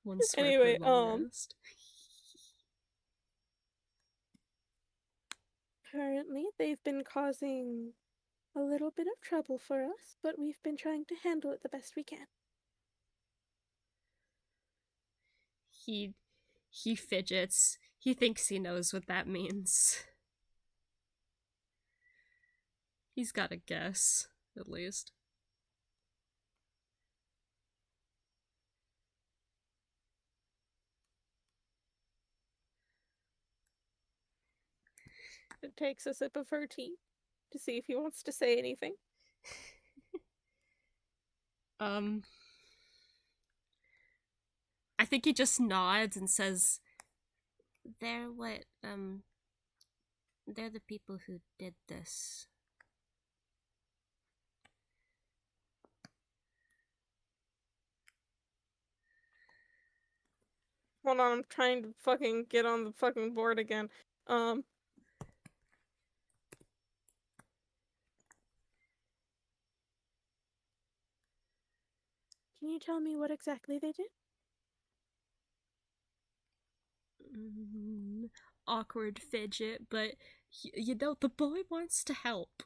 One swear Anyway, per long rest. Currently, they've been causing a little bit of trouble for us, but we've been trying to handle it the best we can. He fidgets. He thinks he knows what that means. He's got a guess, at least. It takes a sip of her tea to see if he wants to say anything. I think he just nods and says, They're the people who did this. Hold on, I'm trying to fucking get on the fucking board again. Can you tell me what exactly they did? awkward fidget, but you know, the boy wants to help.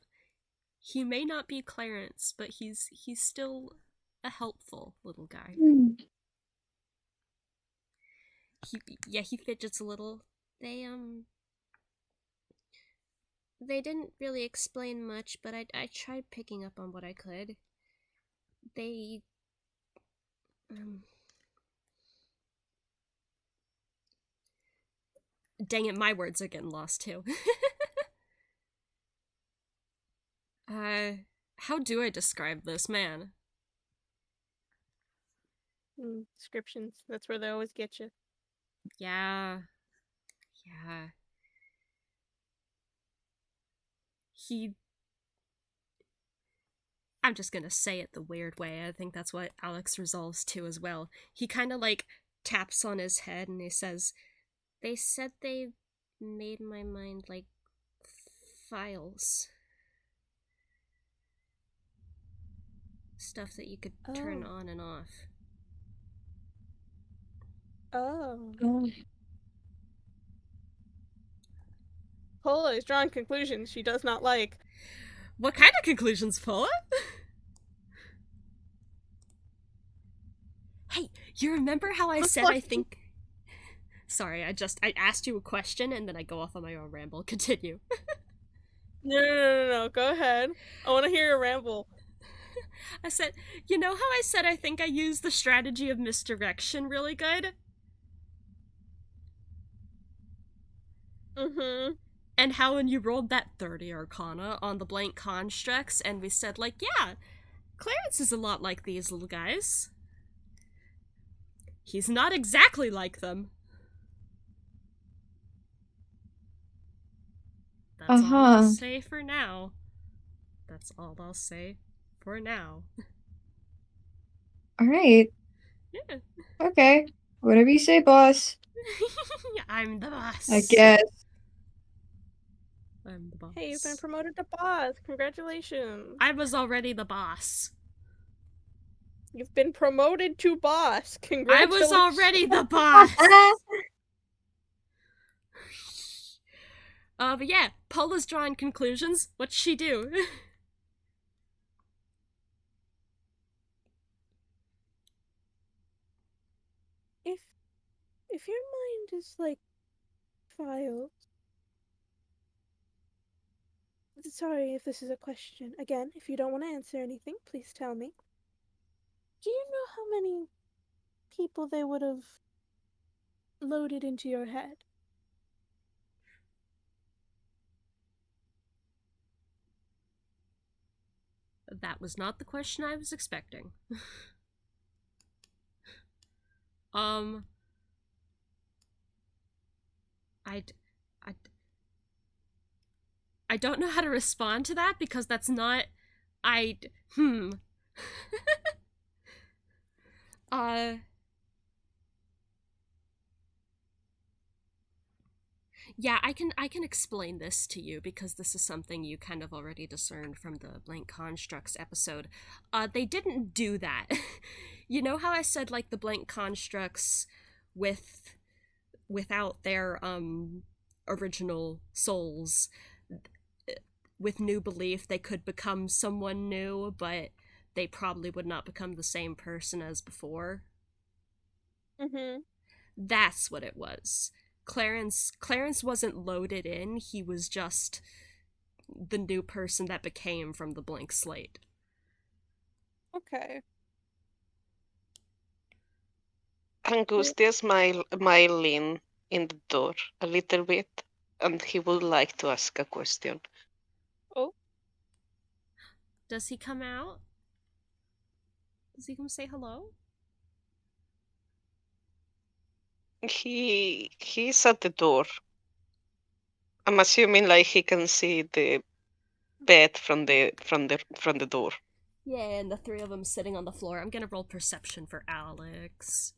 He may not be Clarence, but he's still a helpful little guy. He fidgets a little. They didn't really explain much, but I tried picking up on what I could. They Dang it, my words are getting lost too. How do I describe this man? Descriptions. That's where they always get you. Yeah. I'm just gonna say it the weird way. I think that's what Alex resolves to as well. He kind of like taps on his head and he says, they said they made my mind like files. Stuff that you could turn on and off. Oh. Pola is drawing conclusions she does not like. What kind of conclusions, Pola? Hey, you remember how I said I think... Sorry, I asked you a question and then I go off on my own ramble. Continue. No. Go ahead. I want to hear your ramble. I said, you know how I said I think I used the strategy of misdirection really good? Mm-hmm. And how when you rolled that 30 Arcana on the blank constructs and we said, like, yeah, Clarence is a lot like these little guys. He's not exactly like them. That's all I'll say for now. That's all I'll say for now. Alright. Yeah. Okay. Whatever you say, boss. I'm the boss. I guess. I'm the boss. Hey, you've been promoted to boss. Congratulations. I was already the boss. You've been promoted to boss. Congratulations. I was already the boss. But yeah, Pola's drawing conclusions. What'd she do? If your mind is like files. Sorry if this is a question. Again, if you don't want to answer anything, please tell me. Do you know how many people they would have loaded into your head? That was not the question I was expecting. I don't know how to respond to that because that's not... Yeah, I can explain this to you because this is something you kind of already discerned from the Blank Constructs episode. They didn't do that. You know how I said, like, the Blank Constructs without their, original souls, with new belief, they could become someone new, but they probably would not become the same person as before? Mm-hmm. That's what it was. Clarence wasn't loaded in, he was just the new person that became from the blank slate. Okay. Angustias smile in the door a little bit, and he would like to ask a question. Oh. Does he come out? Does he come say hello? He's at the door. I'm assuming like he can see the bed from the door. Yeah, and the three of them sitting on the floor. I'm gonna roll perception for Alex.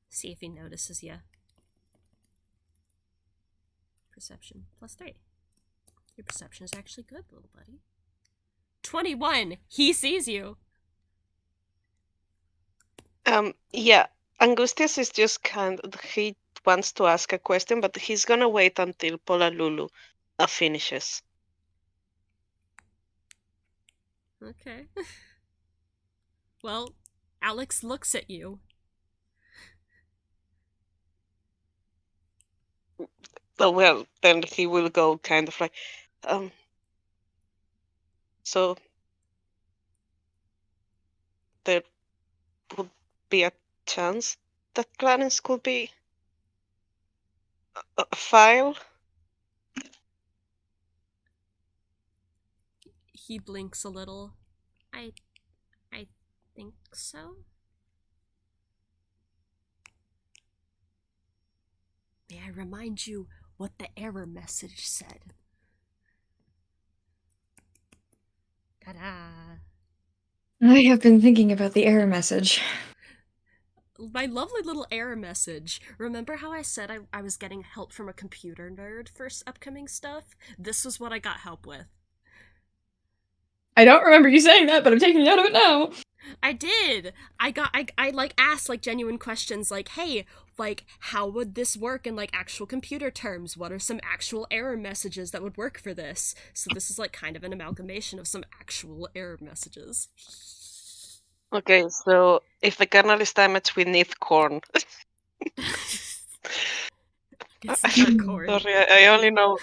See if he notices you. Perception +3. Your perception is actually good, little buddy. 21! He sees you! Yeah. Angustias is just he wants to ask a question, but he's gonna wait until Pola-lulu finishes. Okay. Well, Alex looks at you. So, well, then he will go kind of like, so there would be a chance that Clarence could be a file. He blinks a little. I think so. May I remind you what the error message said? Ta-da! I have been thinking about the error message. My lovely little error message. Remember how I said I was getting help from a computer nerd for upcoming stuff? This was what I got help with. I don't remember you saying that, but I'm taking note of it now. I did. I like asked like genuine questions like, hey, like how would this work in like actual computer terms? What are some actual error messages that would work for this? So this is like kind of an amalgamation of some actual error messages. Okay, so if the kernel is damaged, we need corn. It's not corn. Sorry, I only know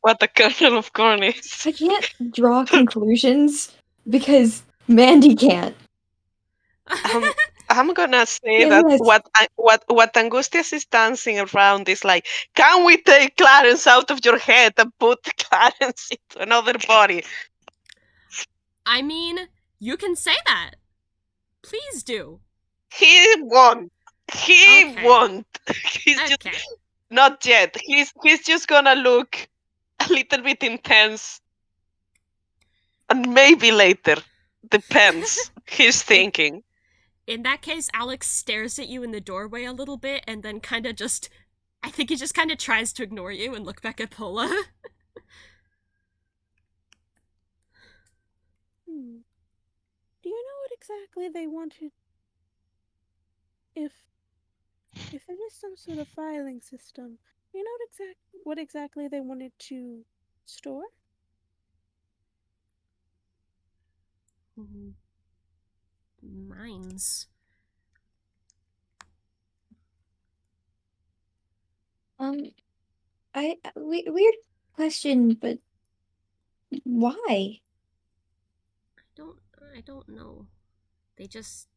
what the kernel of corn is. I can't draw conclusions because Mandy can't. I'm gonna say Yeah, that yes. what Angustias is dancing around is like, can we take Clarence out of your head and put Clarence into another body? I mean, you can say that. Please do. He won't. He Okay. won't. He's Okay. just not yet. He's just gonna look a little bit intense, and maybe later. Depends. He's thinking. In that case, Alex stares at you in the doorway a little bit and then kind of just... I think he just kind of tries to ignore you and look back at Pola. Do you know what exactly they wanted? If it is some sort of filing system, do you know what exactly they wanted to store? Mines. Weird question, but why? I don't know. They just...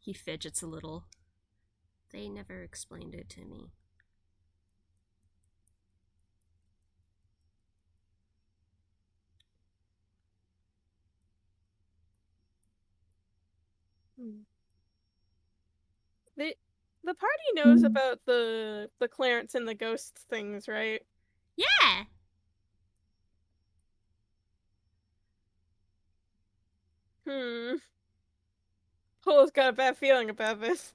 He fidgets a little. They never explained it to me. The party knows about the Clarence and the ghost things, right? Yeah! Pola's got a bad feeling about this.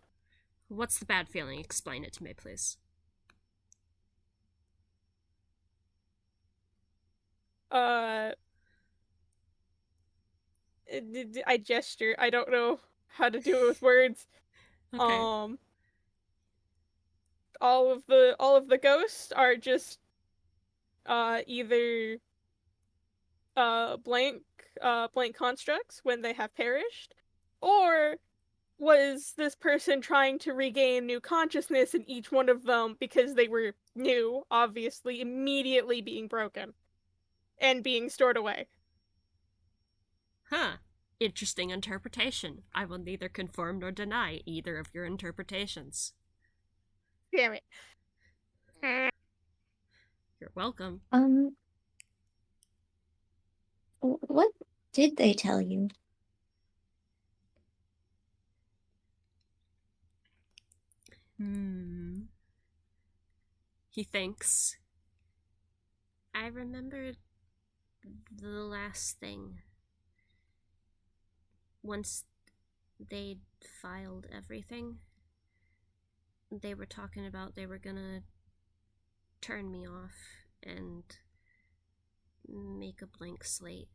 What's the bad feeling? Explain it to me, please. I gesture. I don't know how to do it with words. Okay. All of the ghosts are just either blank constructs when they have perished, or was this person trying to regain new consciousness in each one of them because they were new, obviously, immediately being broken and being stored away. Huh. Interesting interpretation. I will neither confirm nor deny either of your interpretations. Damn it. You're welcome. What did they tell you? He thinks. I remember the last thing. Once they'd filed everything, they were talking about they were gonna turn me off and make a blank slate.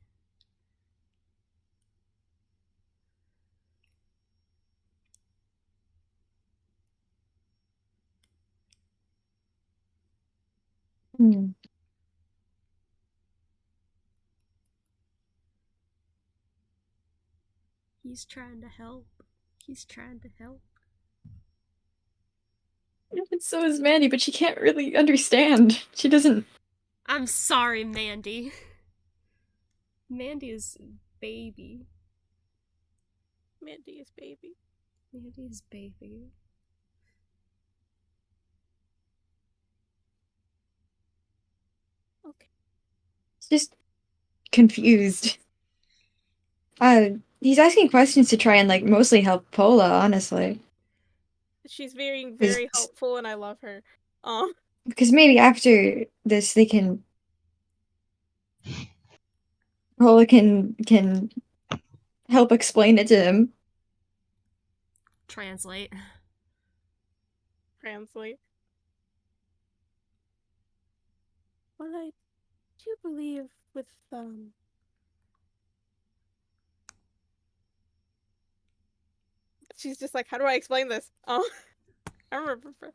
He's trying to help. He's trying to help. And so is Mandy, but she can't really understand. She doesn't. I'm sorry, Mandy. Mandy is baby. Mandy is baby. Mandy is baby. Okay. Just confused. He's asking questions to try and like mostly help Pola, honestly. She's very helpful, and I love her. Because maybe after this, they can. Pola can help explain it to him. Translate. Well, I do believe with she's just like, how do I explain this? I remember.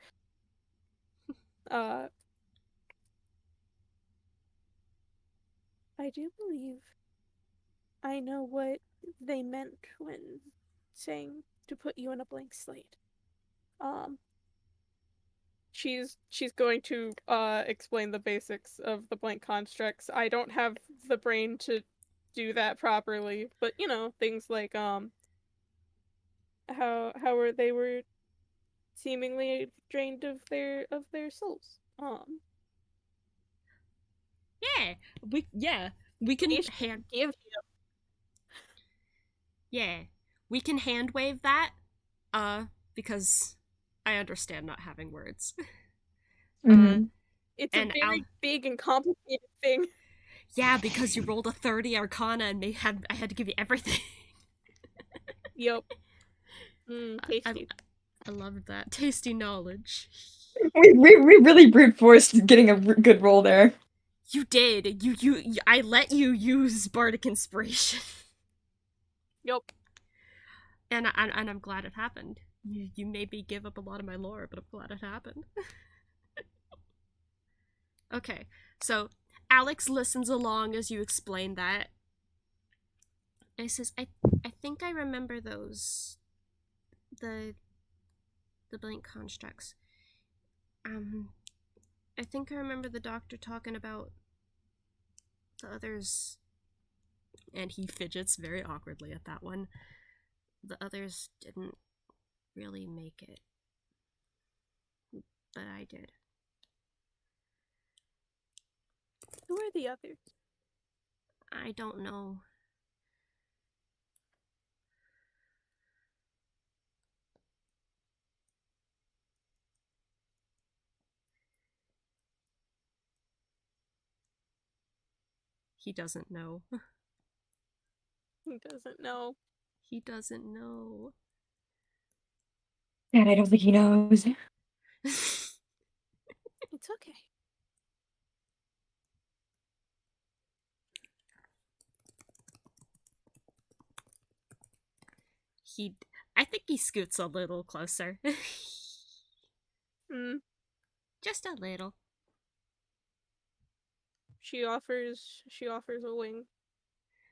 I do believe I know what they meant when saying to put you in a blank slate. She's going to explain the basics of the blank constructs. I don't have the brain to do that properly, but you know, things like they were seemingly drained of their souls. We can They should hand give you. Yeah. We can hand wave that because I understand not having words. It's a very big and complicated thing. Yeah, because you rolled a 30 Arcana and I had to give you everything. Yep. Tasty. I loved that. Tasty knowledge. We really brute forced getting a good roll there. You did. You I let you use Bardic Inspiration. Yep. And I'm glad it happened. You made me give up a lot of my lore, but I'm glad it happened. Okay, so Alex listens along as you explain that. And he says, I think I remember those. The blank constructs. I think I remember the doctor talking about the others, and he fidgets very awkwardly at that one. The others didn't really make it, but I did. Who are the others? I don't know. He doesn't know. He doesn't know. He doesn't know. And I don't think he knows. It's okay. I think he scoots a little closer. Just a little. She offers a wing.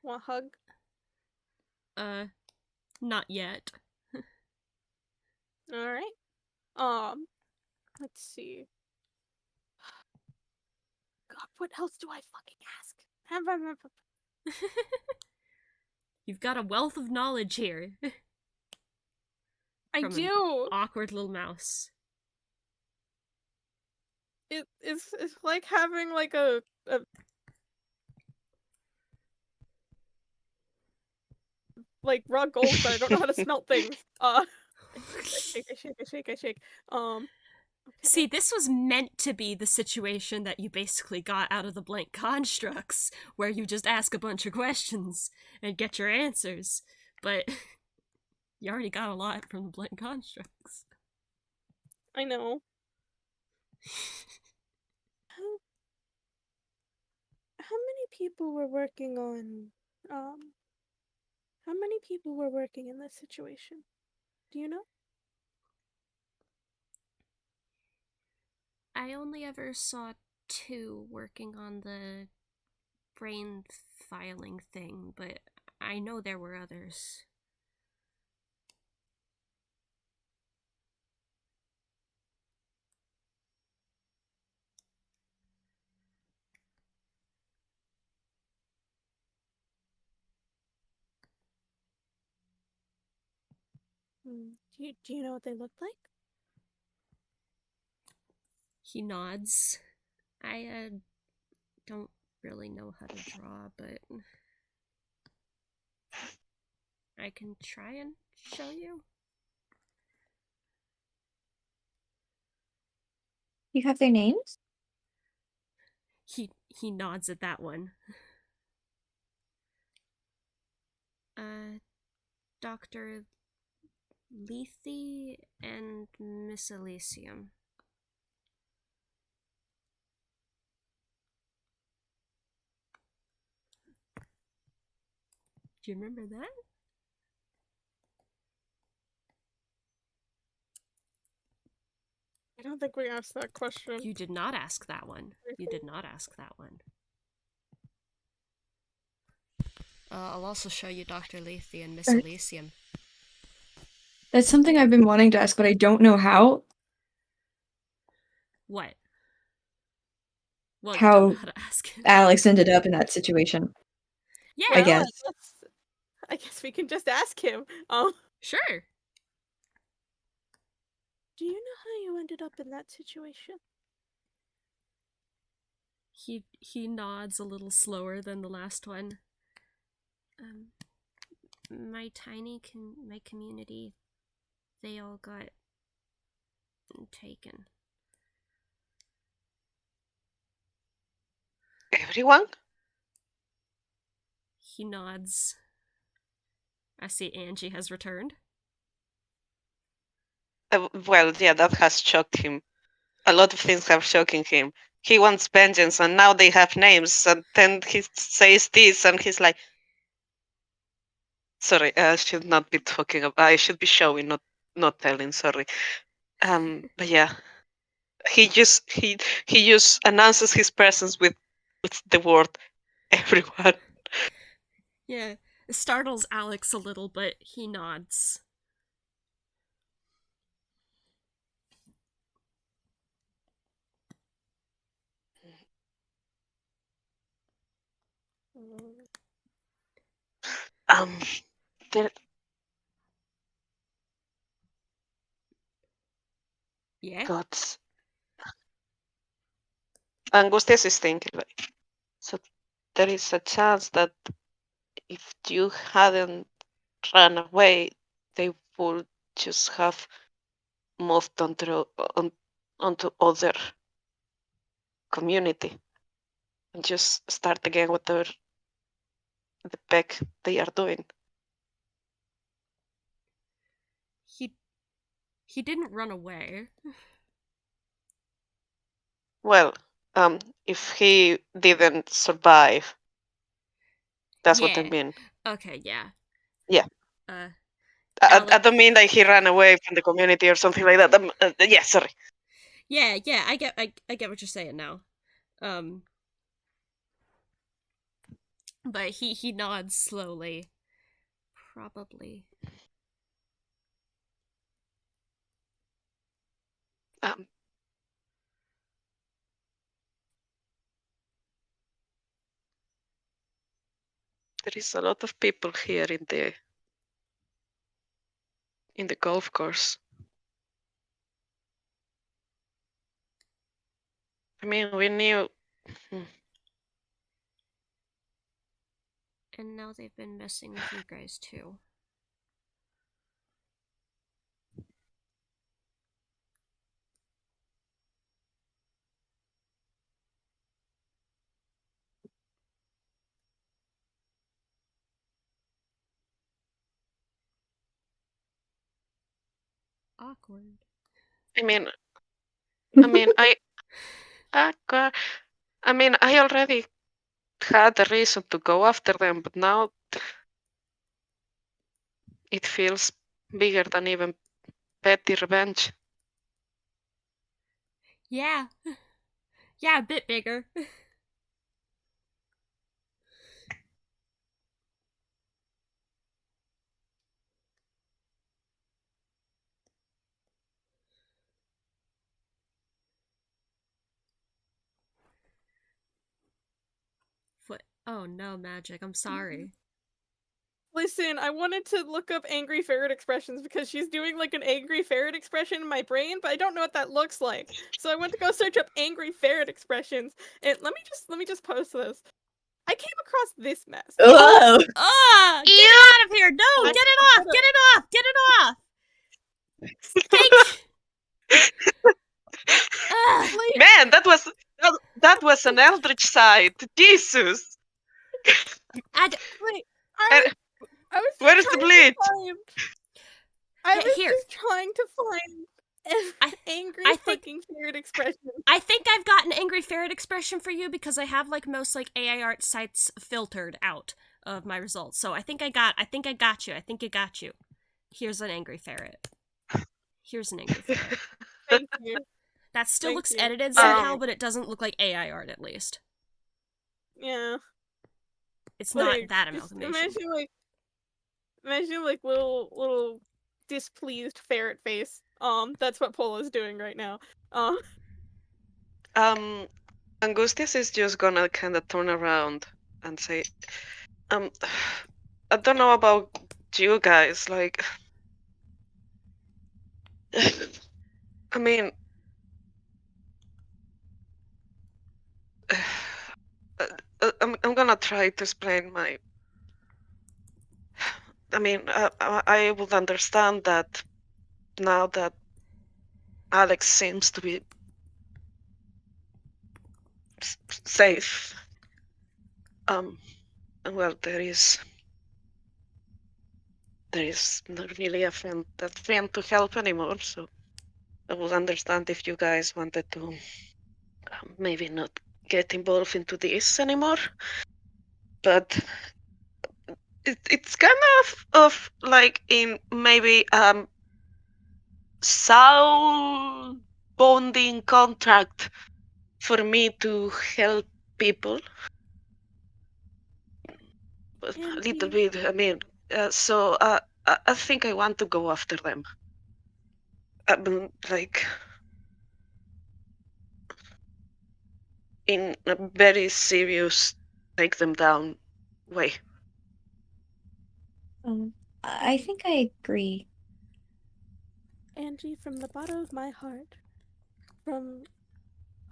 Want a hug? Not yet. Alright. Let's see. God, what else do I fucking ask? You've got a wealth of knowledge here. I From do. An awkward little mouse. it's like having like a like raw gold, but I don't know how to smelt things. I shake. Okay. See, this was meant to be the situation that you basically got out of the blank constructs, where you just ask a bunch of questions and get your answers. But you already got a lot from the blank constructs. I know. How many people were working on how many people were working in this situation? Do you know? I only ever saw 2 working on the brain filing thing, but I know there were others. Do you know what they looked like? He nods. I don't really know how to draw, but I can try and show you. You have their names? He nods at that one. Dr. Lethe and Miss Elysium. Do you remember that? I don't think we asked that question. You did not ask that one. You did not ask that one. I'll also show you Dr. Lethe and Miss Elysium. That's something I've been wanting to ask, but I don't know how. What? Well, you How don't know how to ask. Alex ended up in that situation. Yeah, I guess. I guess we can just ask him. Sure. Do you know how you ended up in that situation? He nods a little slower than the last one. My community, they all got taken. Everyone? He nods. I see Angie has returned. Well, yeah, that has shocked him. A lot of things have shocking him. He wants vengeance, and now they have names, and then he says this, and he's like, sorry, I should not be talking about, I should be showing, not telling, sorry. But yeah, he just announces his presence with the word everyone. Yeah, it startles Alex a little, but he nods. There, Yeah? gods. Angustias is thinking, like, so there is a chance that if you hadn't run away, they would just have moved onto other community and just start again with the peck they are doing. He didn't run away. Well, if he didn't survive, that's what I Yeah. mean. Okay, yeah. Yeah. Alex... I don't mean like he ran away from the community or something like that. Yeah, sorry. Yeah, I get what you're saying now. But he nods slowly. Probably. There is a lot of people here in the golf course. I mean, we knew. And now they've been messing with you guys too. Awkward. I mean, awkward. I mean, I already had a reason to go after them, but now it feels bigger than even petty revenge. Yeah. Yeah, a bit bigger. Foot. Oh no, Magic. I'm sorry. Listen, I wanted to look up angry ferret expressions because she's doing like an angry ferret expression in my brain, but I don't know what that looks like. So I went to go search up angry ferret expressions, and let me just post this. I came across this mess. Whoa! Get it out of here! No, I- get it off! Get it off! Get it off! Thank. Like, Man, that was an eldritch sight. Jesus. wait, I And was just where is the trying to bleach? find. I was Here. just trying to find an angry I think- fucking ferret expression. I think I've got an angry ferret expression for you because I have like most like AI art sites filtered out of my results. So I think I got you. I think I got you. Here's an angry ferret. Here's an angry ferret. Thank you. That still Thank looks you. edited Yeah. somehow, but it doesn't look like AI art at least. Yeah. It's not Like, that just amalgamation. imagine like little displeased ferret face. That's what Pola's doing right now. Angustias is just gonna kind of turn around and say, I don't know about you guys, like, I mean, I'm gonna try to explain my. I mean, I would understand that now that Alex seems to be safe. Well, there is not really a friend to help anymore, so I would understand if you guys wanted to maybe not get involved into this anymore. But it's kind of like in maybe soul bonding contract for me to help people. A little bit. I mean, so I think I want to go after them. Like in a very serious, take them down way. I think I agree. Angie, from the bottom of my heart,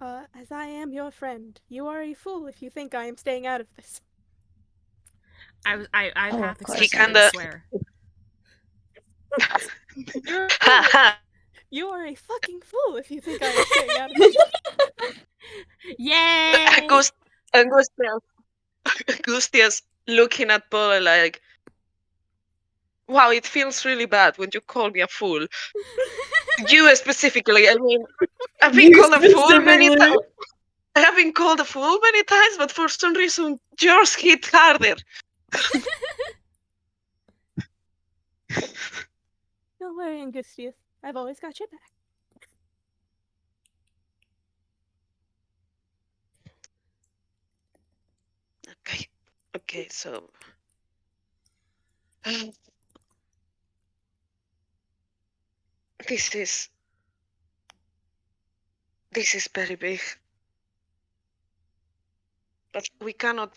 as I am your friend, you are a fool if you think I am staying out of this. I Oh, half of course expected I you to am. swear. You're a fool. You are a fucking fool if you think I am staying out of this. Yay! Angustias looking at Pola like, wow, it feels really bad when you call me a fool. You specifically, I mean, I've been You called a fool many specifically. times. I have been called a fool many times, but for some reason, yours hit harder. Don't worry, Angustias. I've always got your back. Okay, so this is very big, but we cannot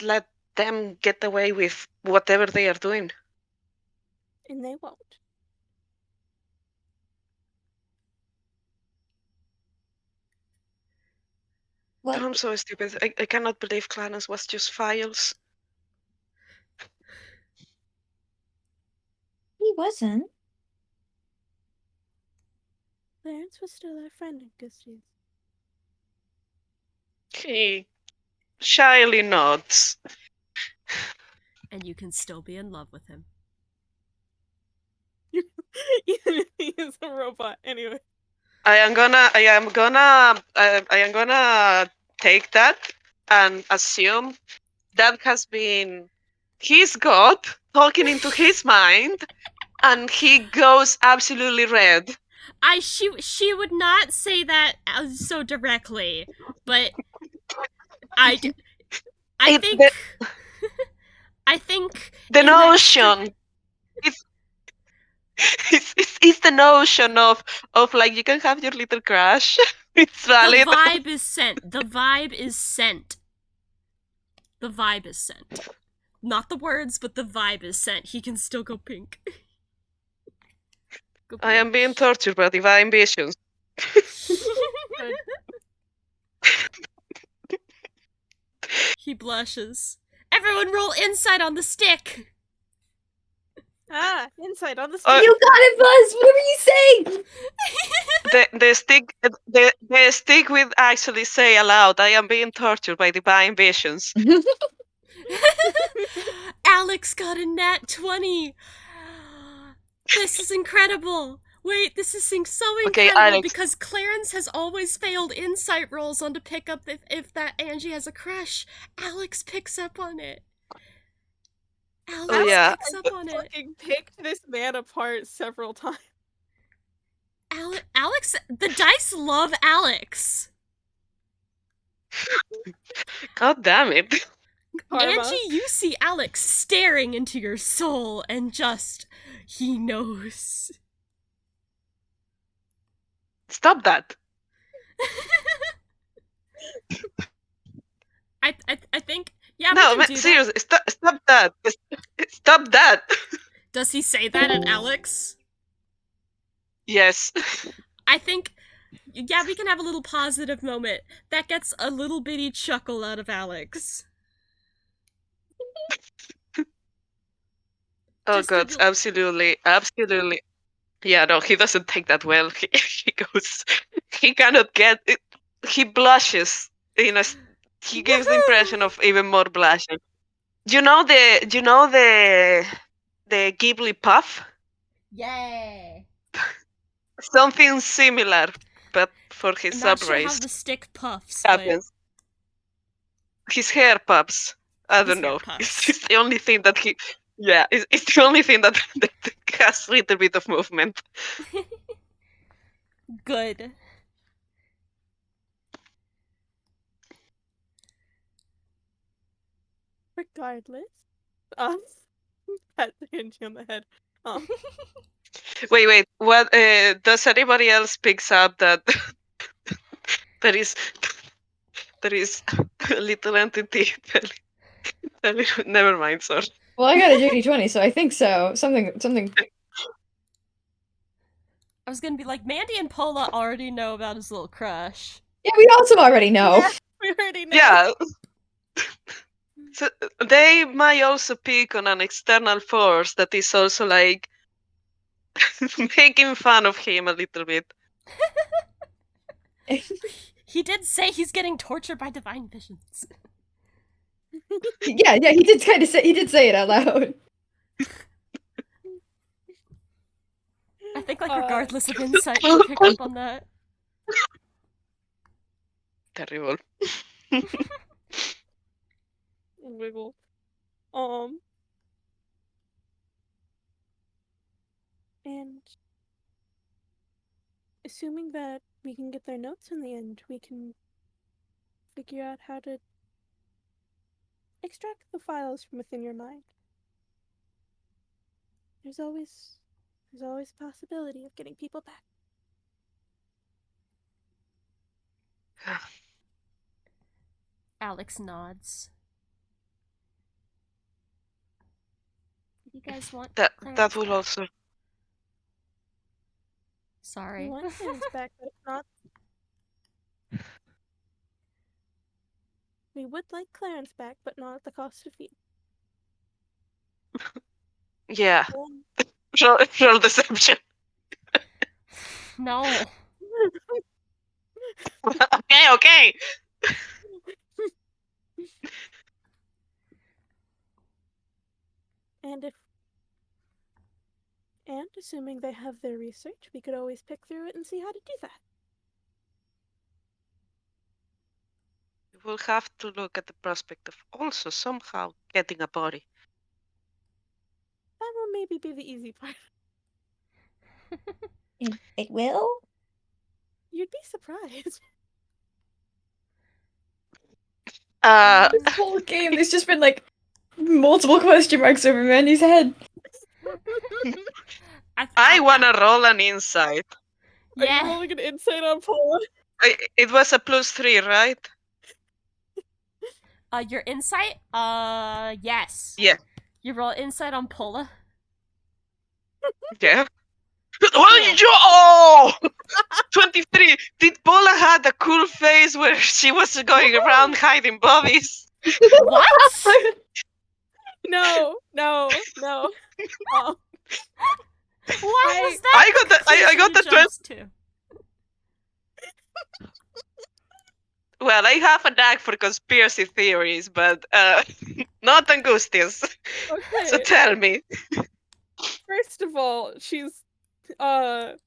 let them get away with whatever they are doing. And they won't. What? I'm so stupid. I cannot believe Clarence was just files. He wasn't. Clarence was still our friend, Angustias. He shyly nods. And you can still be in love with him. Even if he is a robot, anyway. I am gonna take that and assume that has been his god talking into his mind, and he goes absolutely red. She would not say that so directly, but I think I think The in that notion it's the notion of like you can have your little crush. It's valid. the vibe is sent. The vibe is sent. The vibe is sent. Not the words, but the vibe is sent. He can still go pink. Go I am pink. being tortured by divine visions. He blushes. Everyone roll insight on the stick. Ah, insight on the stick. You got it, Buzz! What were you saying? The stick will actually say aloud, I am being tortured by divine visions. Alex got a nat 20. This is incredible. Wait, this is so Okay, incredible Alex. because Clarence has always failed insight rolls on to pick up if that Angie has a crush. Alex picks up on it. Alex yeah. picks up on it. Fucking picked this man apart several times. Alex, the dice love Alex. God damn it. Karma. Angie, you see Alex staring into your soul and just, he knows. Stop that. I think, yeah, No, we can do seriously, stop that. Stop that. Does he say that at Alex? Yes. I think, yeah, we can have a little positive moment. That gets a little bitty chuckle out of Alex. Oh Just god, absolutely. Yeah, no, he doesn't take that well. He goes, he cannot get it. He blushes he gives the impression of even more blushing. You know the Ghibli puff? Yeah. Something similar, but for his I'm not sure how subrace the stick puffs, but happens. His hair puffs. I His don't hair know. puffs. It's the only thing that it's the only thing that has a little bit of movement. good. Regardless. Pat Angie on the head. Wait. What? Does anybody else picks up that there is a little entity? Never mind. Sorry. Well, I got a dirty 20, so I think so. Something. I was gonna be like, Mandy and Pola already know about his little crush. Yeah, we also already know. Yeah, we already know. Yeah. So they might also pick on an external force that is also like making fun of him a little bit. He did say he's getting tortured by divine visions. Yeah, he did kind of say it out loud. I think, like, regardless of insight, we'll pick up on that. Terrible. Wiggle. And assuming that we can get their notes in the end, we can figure out how to extract the files from within your mind. There's always a possibility of getting people back. Alex nods. You guys want That Clarence will back? also. Sorry. We want Clarence back, but it's not. We would like Clarence back, but not at the cost of you. Yeah, Um, roll deception. No. Okay. And assuming they have their research, we could always pick through it and see how to do that. We'll have to look at the prospect of also somehow getting a body. That will maybe be the easy part. It will? You'd be surprised. This whole game, there's just been like multiple question marks over Mandy's head. I wanna roll an insight. Are you Yeah. rolling an insight on Pola? It was a +3, right? Your insight? Yes. Yeah. You roll insight on Pola? Yeah. Oh! 23. Did Pola had a cool face where she was going around hiding bodies? What? No. What was that? I got the conclusion you the jumped to? Well, I have a knack for conspiracy theories, but not Angustias. Okay. So tell me. First of all, she's right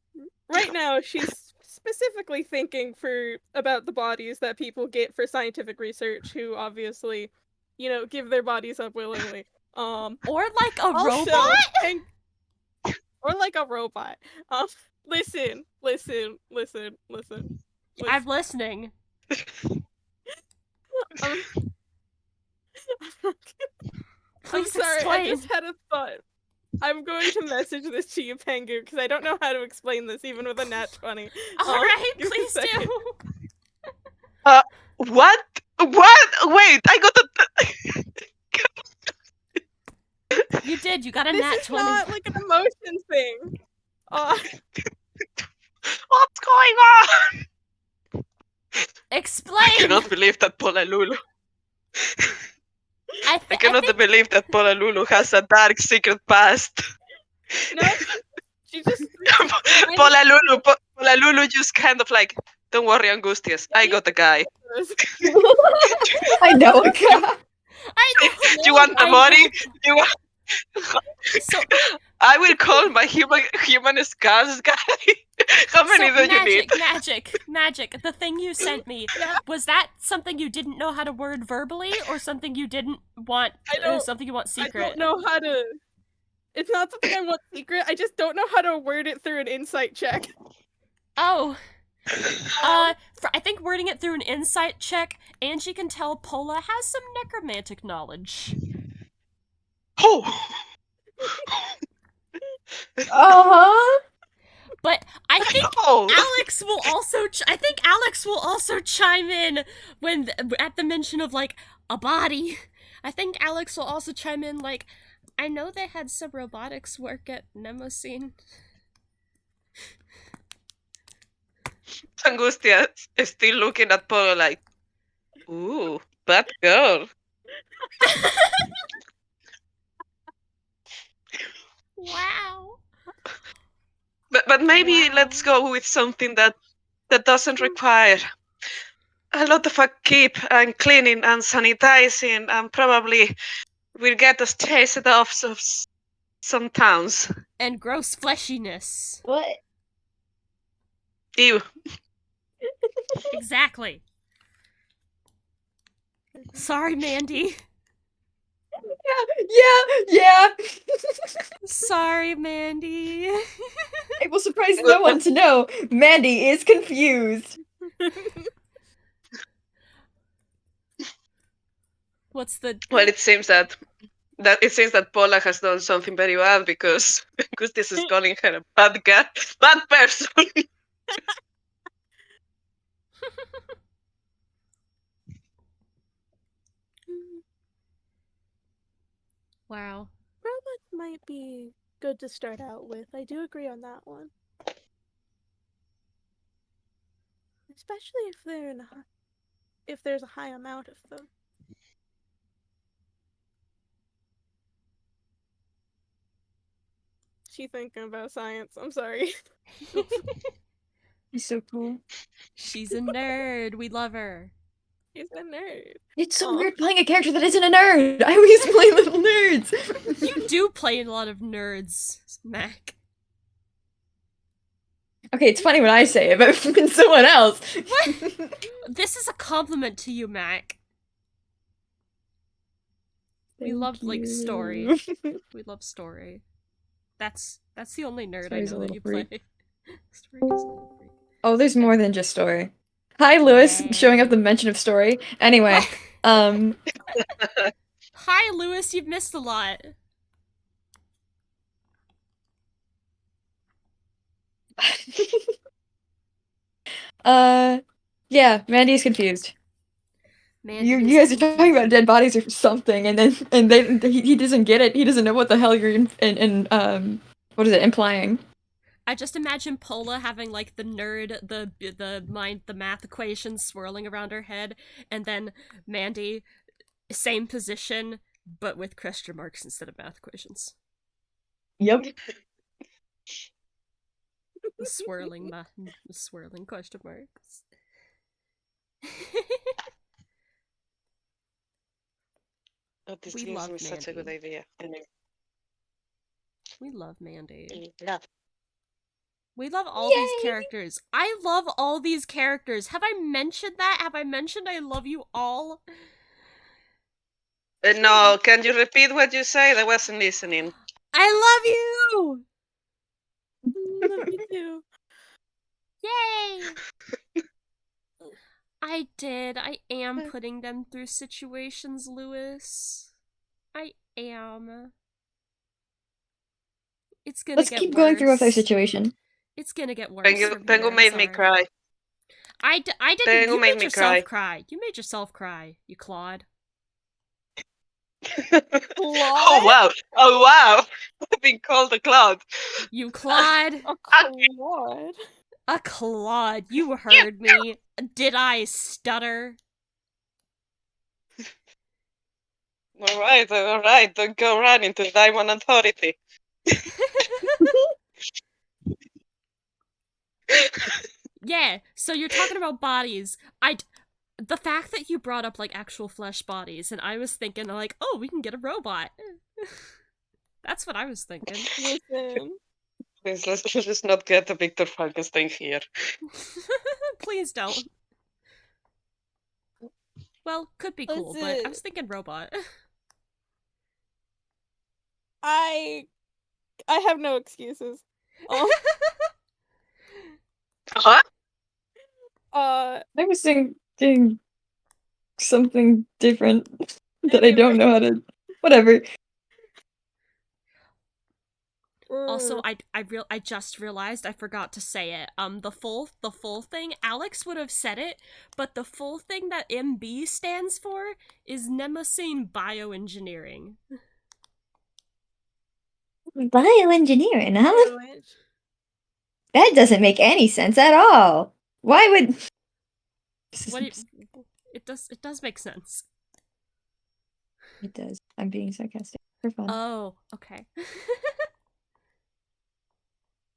now she's specifically thinking about the bodies that people get for scientific research who obviously, give their bodies up willingly. Or like a Also, robot? or like a robot. Listen. I'm listening. I'm Please sorry, explain. I just had a thought. I'm going to message this to you, Pengu, because I don't know how to explain this even with a nat 20. Alright, give me a please second. do. What? Wait, I got the. You did, you got a This nat is 20. not like an emotion thing. What's going on? Explain! I cannot believe that Pola-lulu. I I cannot think believe that Pola-lulu has a dark secret past. No, she just Pola-lulu just kind of like, don't worry, Angustias, I got a guy. I know a guy. I know. Do you want the I money? know. Do you want... So, I will call my human scars guy. How many do you need? Magic. The thing you sent me, was that something you didn't know how to word verbally, or something you didn't want? Something you want secret? I don't know how to. It's not something I want secret. I just don't know how to word it through an insight check. Oh. I think wording it through an insight check, Angie can tell Pola has some necromantic knowledge. Oh. But I think Oh. Alex will also chime in when at the mention of like a body. I think Alex will also chime in like, I know they had some robotics work at Nemosine. Angustia is still looking at Polo like, ooh, bad girl. Wow. But maybe Wow. let's go with something that doesn't require a lot of upkeep and cleaning and sanitizing, and probably will get us chased off of some towns. And gross fleshiness. What? Ew. Exactly. Sorry, Mandy. Yeah. Sorry, Mandy. It will surprise no one to know Mandy is confused. What's the... Well, it seems that Pola has done something very bad because this is calling her a bad guy, bad person. Wow. Robots might be good to start out with. I do agree on that one. Especially if there's a high amount of them. she thinking about science? I'm sorry. He's so cool. She's a nerd. We love her. He's a nerd. It's so Aw. weird playing a character that isn't a nerd. I always play little nerds. You do play a lot of nerds, Mac. Okay, it's funny when I say it, but when someone else. This is a compliment to you, Mac. We Thank love like you. story. We love story. That's the only nerd Story's I a know that little you freak. play. Story is a little freak. Oh, there's more than just story. Hi, Lewis, showing up the Yay. mention of story. Anyway, Hi, Lewis. You've missed a lot. yeah, Mandy's confused. Mandy You is guys are talking confused. about dead bodies or something, and then he doesn't get it. He doesn't know what the hell you're in what is it implying? I just imagine Pola having like the nerd, the math equations swirling around her head, and then Mandy, same position, but with question marks instead of math equations. Yep. The swirling question marks. Oh, this We gives love me such a good Mandy. idea. Anyway, We love Mandy. love. We love all these characters. I love all these characters. Have I mentioned that? Have I mentioned I love you all? No, can you repeat what you said? I wasn't listening. I love you! Love you too. Yay! I did. I am putting them through situations, Lewis. I am. It's gonna Let's get keep worse. going through with our situation. It's gonna get worse. Pengu made me cry. I didn't. Pengu You made made me yourself cry. cry. You made yourself cry. You Claude. Oh wow! Oh wow! I've been called a cloud. You Claude. A Claude. A Claude. You heard me. Did I stutter? All right. Don't go running to Diamond Authority. Yeah, so you're talking about bodies. The fact that you brought up like actual flesh bodies, and I was thinking like, oh, we can get a robot. That's what I was thinking. Listen. Let's not get the Victor Frankenstein here. Please don't. Well, could be cool, but I Listen. was thinking robot. I have no excuses. Oh. Huh? I was thinking something different that I don't Anyway. know how to. Whatever. Also, I just realized I forgot to say it. The full thing, Alex would have said it, but the full thing that MB stands for is Mnemosine Bioengineering. Bioengineering, huh? Bioeng- That doesn't make any sense at all. Why would... It does make sense. It does. I'm being sarcastic. For fun. Oh, okay.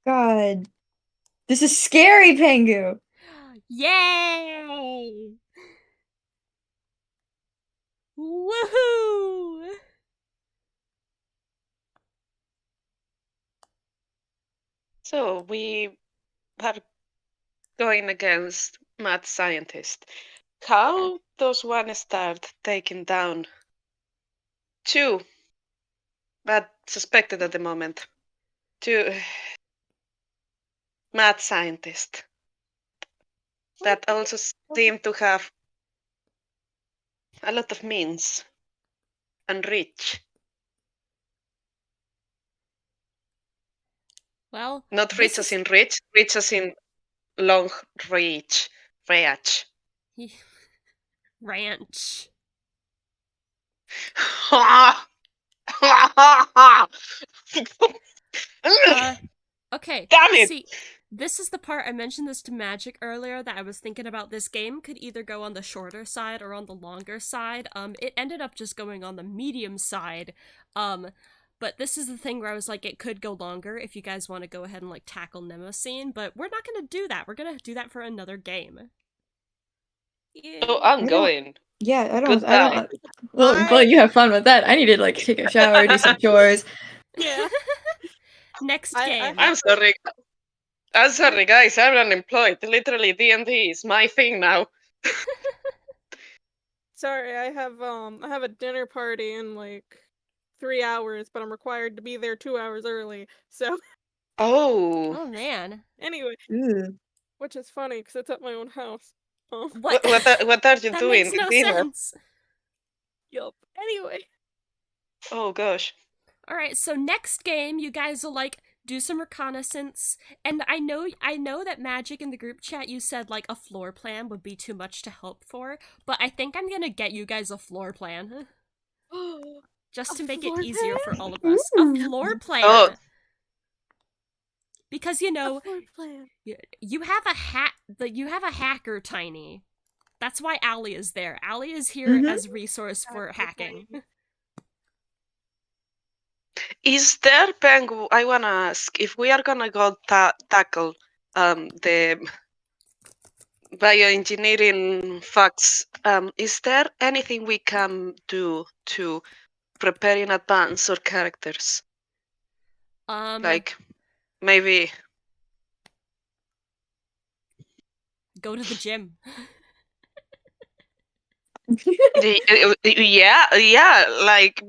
God. This is scary, Pengu! Yay! Woohoo! So we are going against mad scientist. How does one start taking down two bad suspected at the moment? Two mad scientists that also seem to have a lot of means and rich. Well, Not rich as in rich as in long reach. Ranch. Ranch. Okay. Damn it! See, this is the part I mentioned this to Magic earlier that I was thinking about. This game could either go on the shorter side or on the longer side. It ended up just going on the medium side. But this is the thing where I was like, it could go longer if you guys want to go ahead and like tackle Nemosine, but we're not gonna do that. We're gonna do that for another game. Oh, I'm I don't- going. Yeah, I Goodbye. don't. Well, you have fun with that. I need to like take a shower, do some chores. Yeah. Next I game. I'm sorry. I'm sorry, guys. I'm unemployed. Literally, D&D is my thing now. Sorry, I have a dinner party in like 3 hours, but I'm required to be there 2 hours early. So Oh. Oh man. anyway, Ooh. which is funny because it's at my own house. What? What are you That doing? makes no Dinner? sense. Yup. Anyway. Oh gosh. Alright, so next game, you guys will like do some reconnaissance, and I know that Magic in the group chat you said like a floor plan would be too much to hope for, but I think I'm gonna get you guys a floor plan. Just to make it floor easier plan? for all of us. A floor plan! Oh. Because you know, Floor plan. you have a hacker, Tiny. That's why Allie is there. Allie is here Mhm. as resource for hacking. Is there, Pengu, I wanna ask, if we are gonna go tackle the bioengineering facts, is there anything we can do to prepare in advance our characters? Like, maybe... Go to the gym. Yeah, like...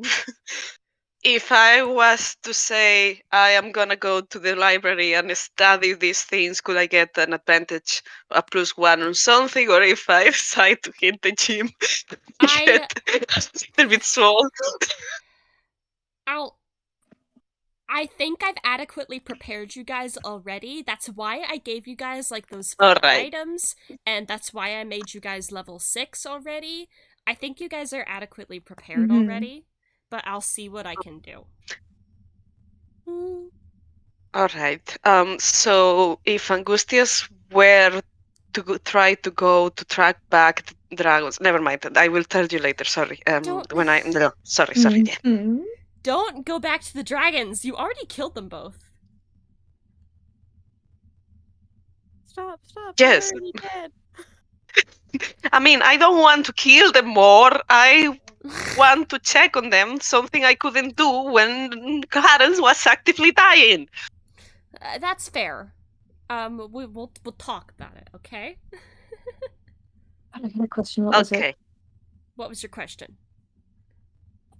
If I was to say I am gonna go to the library and study these things, could I get an advantage, a +1 on something? Or if I decide to hit the gym, I- get a little bit swole? I think I've adequately prepared you guys already. That's why I gave you guys like those All 5 right. items, and that's why I made you guys level 6 already. I think you guys are adequately prepared Mhm. already, but I'll see what I can do. All right. So if Angustias were to try to go to track back the dragons, never mind. I will tell you later. Sorry. Don't- No, sorry. Yeah. Mhm. Don't go back to the dragons. You already killed them both. Stop. Yes. They're already dead. I mean, I don't want to kill them more. I want to check on them, something I couldn't do when Clarence was actively dying. That's fair. We'll talk about it, okay? I had a question. What was it? Okay. What was your question?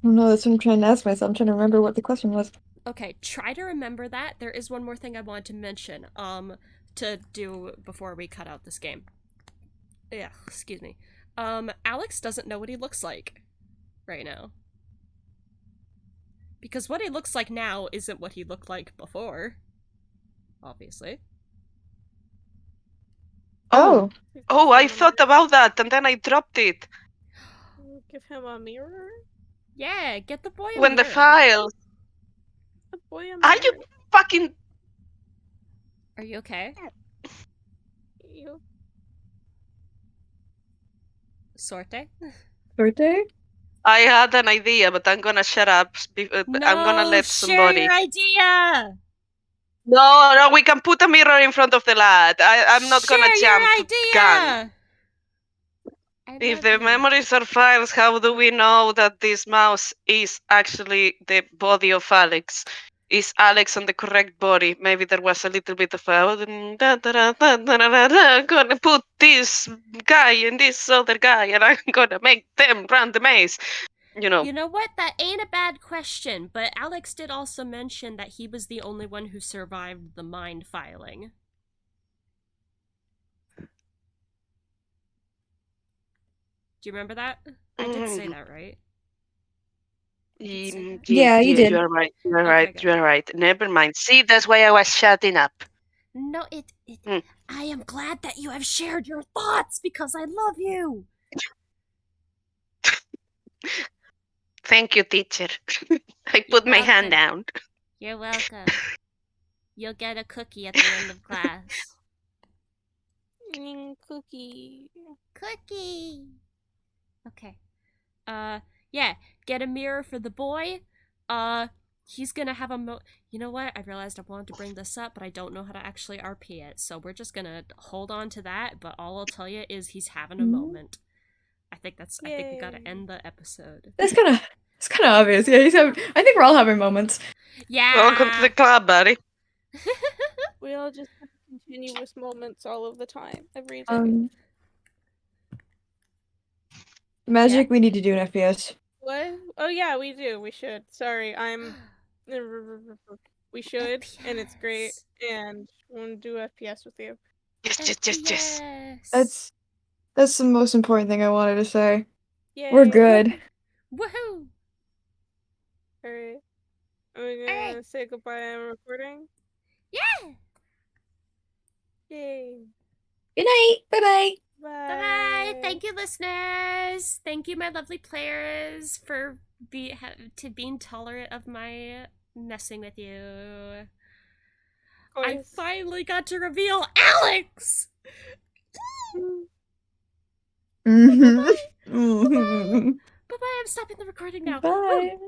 I don't know. That's what I'm trying to ask myself. I'm trying to remember what the question was. Okay, try to remember that. There is one more thing I wanted to mention, to do before we cut out this game. Yeah, excuse me. Alex doesn't know what he looks like right now. Because what he looks like now isn't what he looked like before. Obviously. Oh. I thought about that and then I dropped it. Give him a mirror. Yeah, get the boy a When the mirror. files. The boy a mirror. Are you fucking... Are you okay? You. Sorte? Birthday? I had an idea, but I'm gonna shut up. I'm gonna let share somebody... your idea! No, we can put a mirror in front of the lad. I'm not gonna Share jump your gun. idea! If the memories are files, how do we know that this mouse is actually the body of Alex? Is Alex on the correct body? Maybe there was a little bit of a... I'm gonna put this guy and this other guy and I'm gonna make them run the maze. You know. You know what? That ain't a bad question, but Alex did also mention that he was the only one who survived the mind filing. Do you remember that? I did say that, right? Yeah, you did. You're right. You're Okay, right. good. You're right. Never mind. See, that's why I was shutting up. No, I am glad that you have shared your thoughts because I love you. Thank you, teacher. I put my hand down. You're welcome. You'll get a cookie at the end of class. Cookie. Cookie! Okay. Yeah, get a mirror for the boy. he's gonna have a you know what? I realized I wanted to bring this up, but I don't know how to actually RP it, so we're just gonna hold on to that. But all I'll tell you is he's having a moment. I think we gotta Yay. end the episode. It's kind of obvious. Yeah, I think we're all having moments. Yeah. Welcome to the club, buddy. We all just have continuous moments all of the time, every day. Magic, we need to do an FPS. What? Oh yeah, we do. We should. Sorry, we should, and it's great, and we'll do FPS with you. Yes. That's the most important thing I wanted to say. Yay. We're good. Woohoo! Alright. Are we gonna say goodbye and recording? Yeah! Yay. Good night. Bye-bye. Bye. Bye-bye! Thank you, listeners! Thank you, my lovely players, for being tolerant of my messing with you. I finally got to reveal Alex! Mm-hmm. Bye-bye, I'm stopping the recording now. Bye.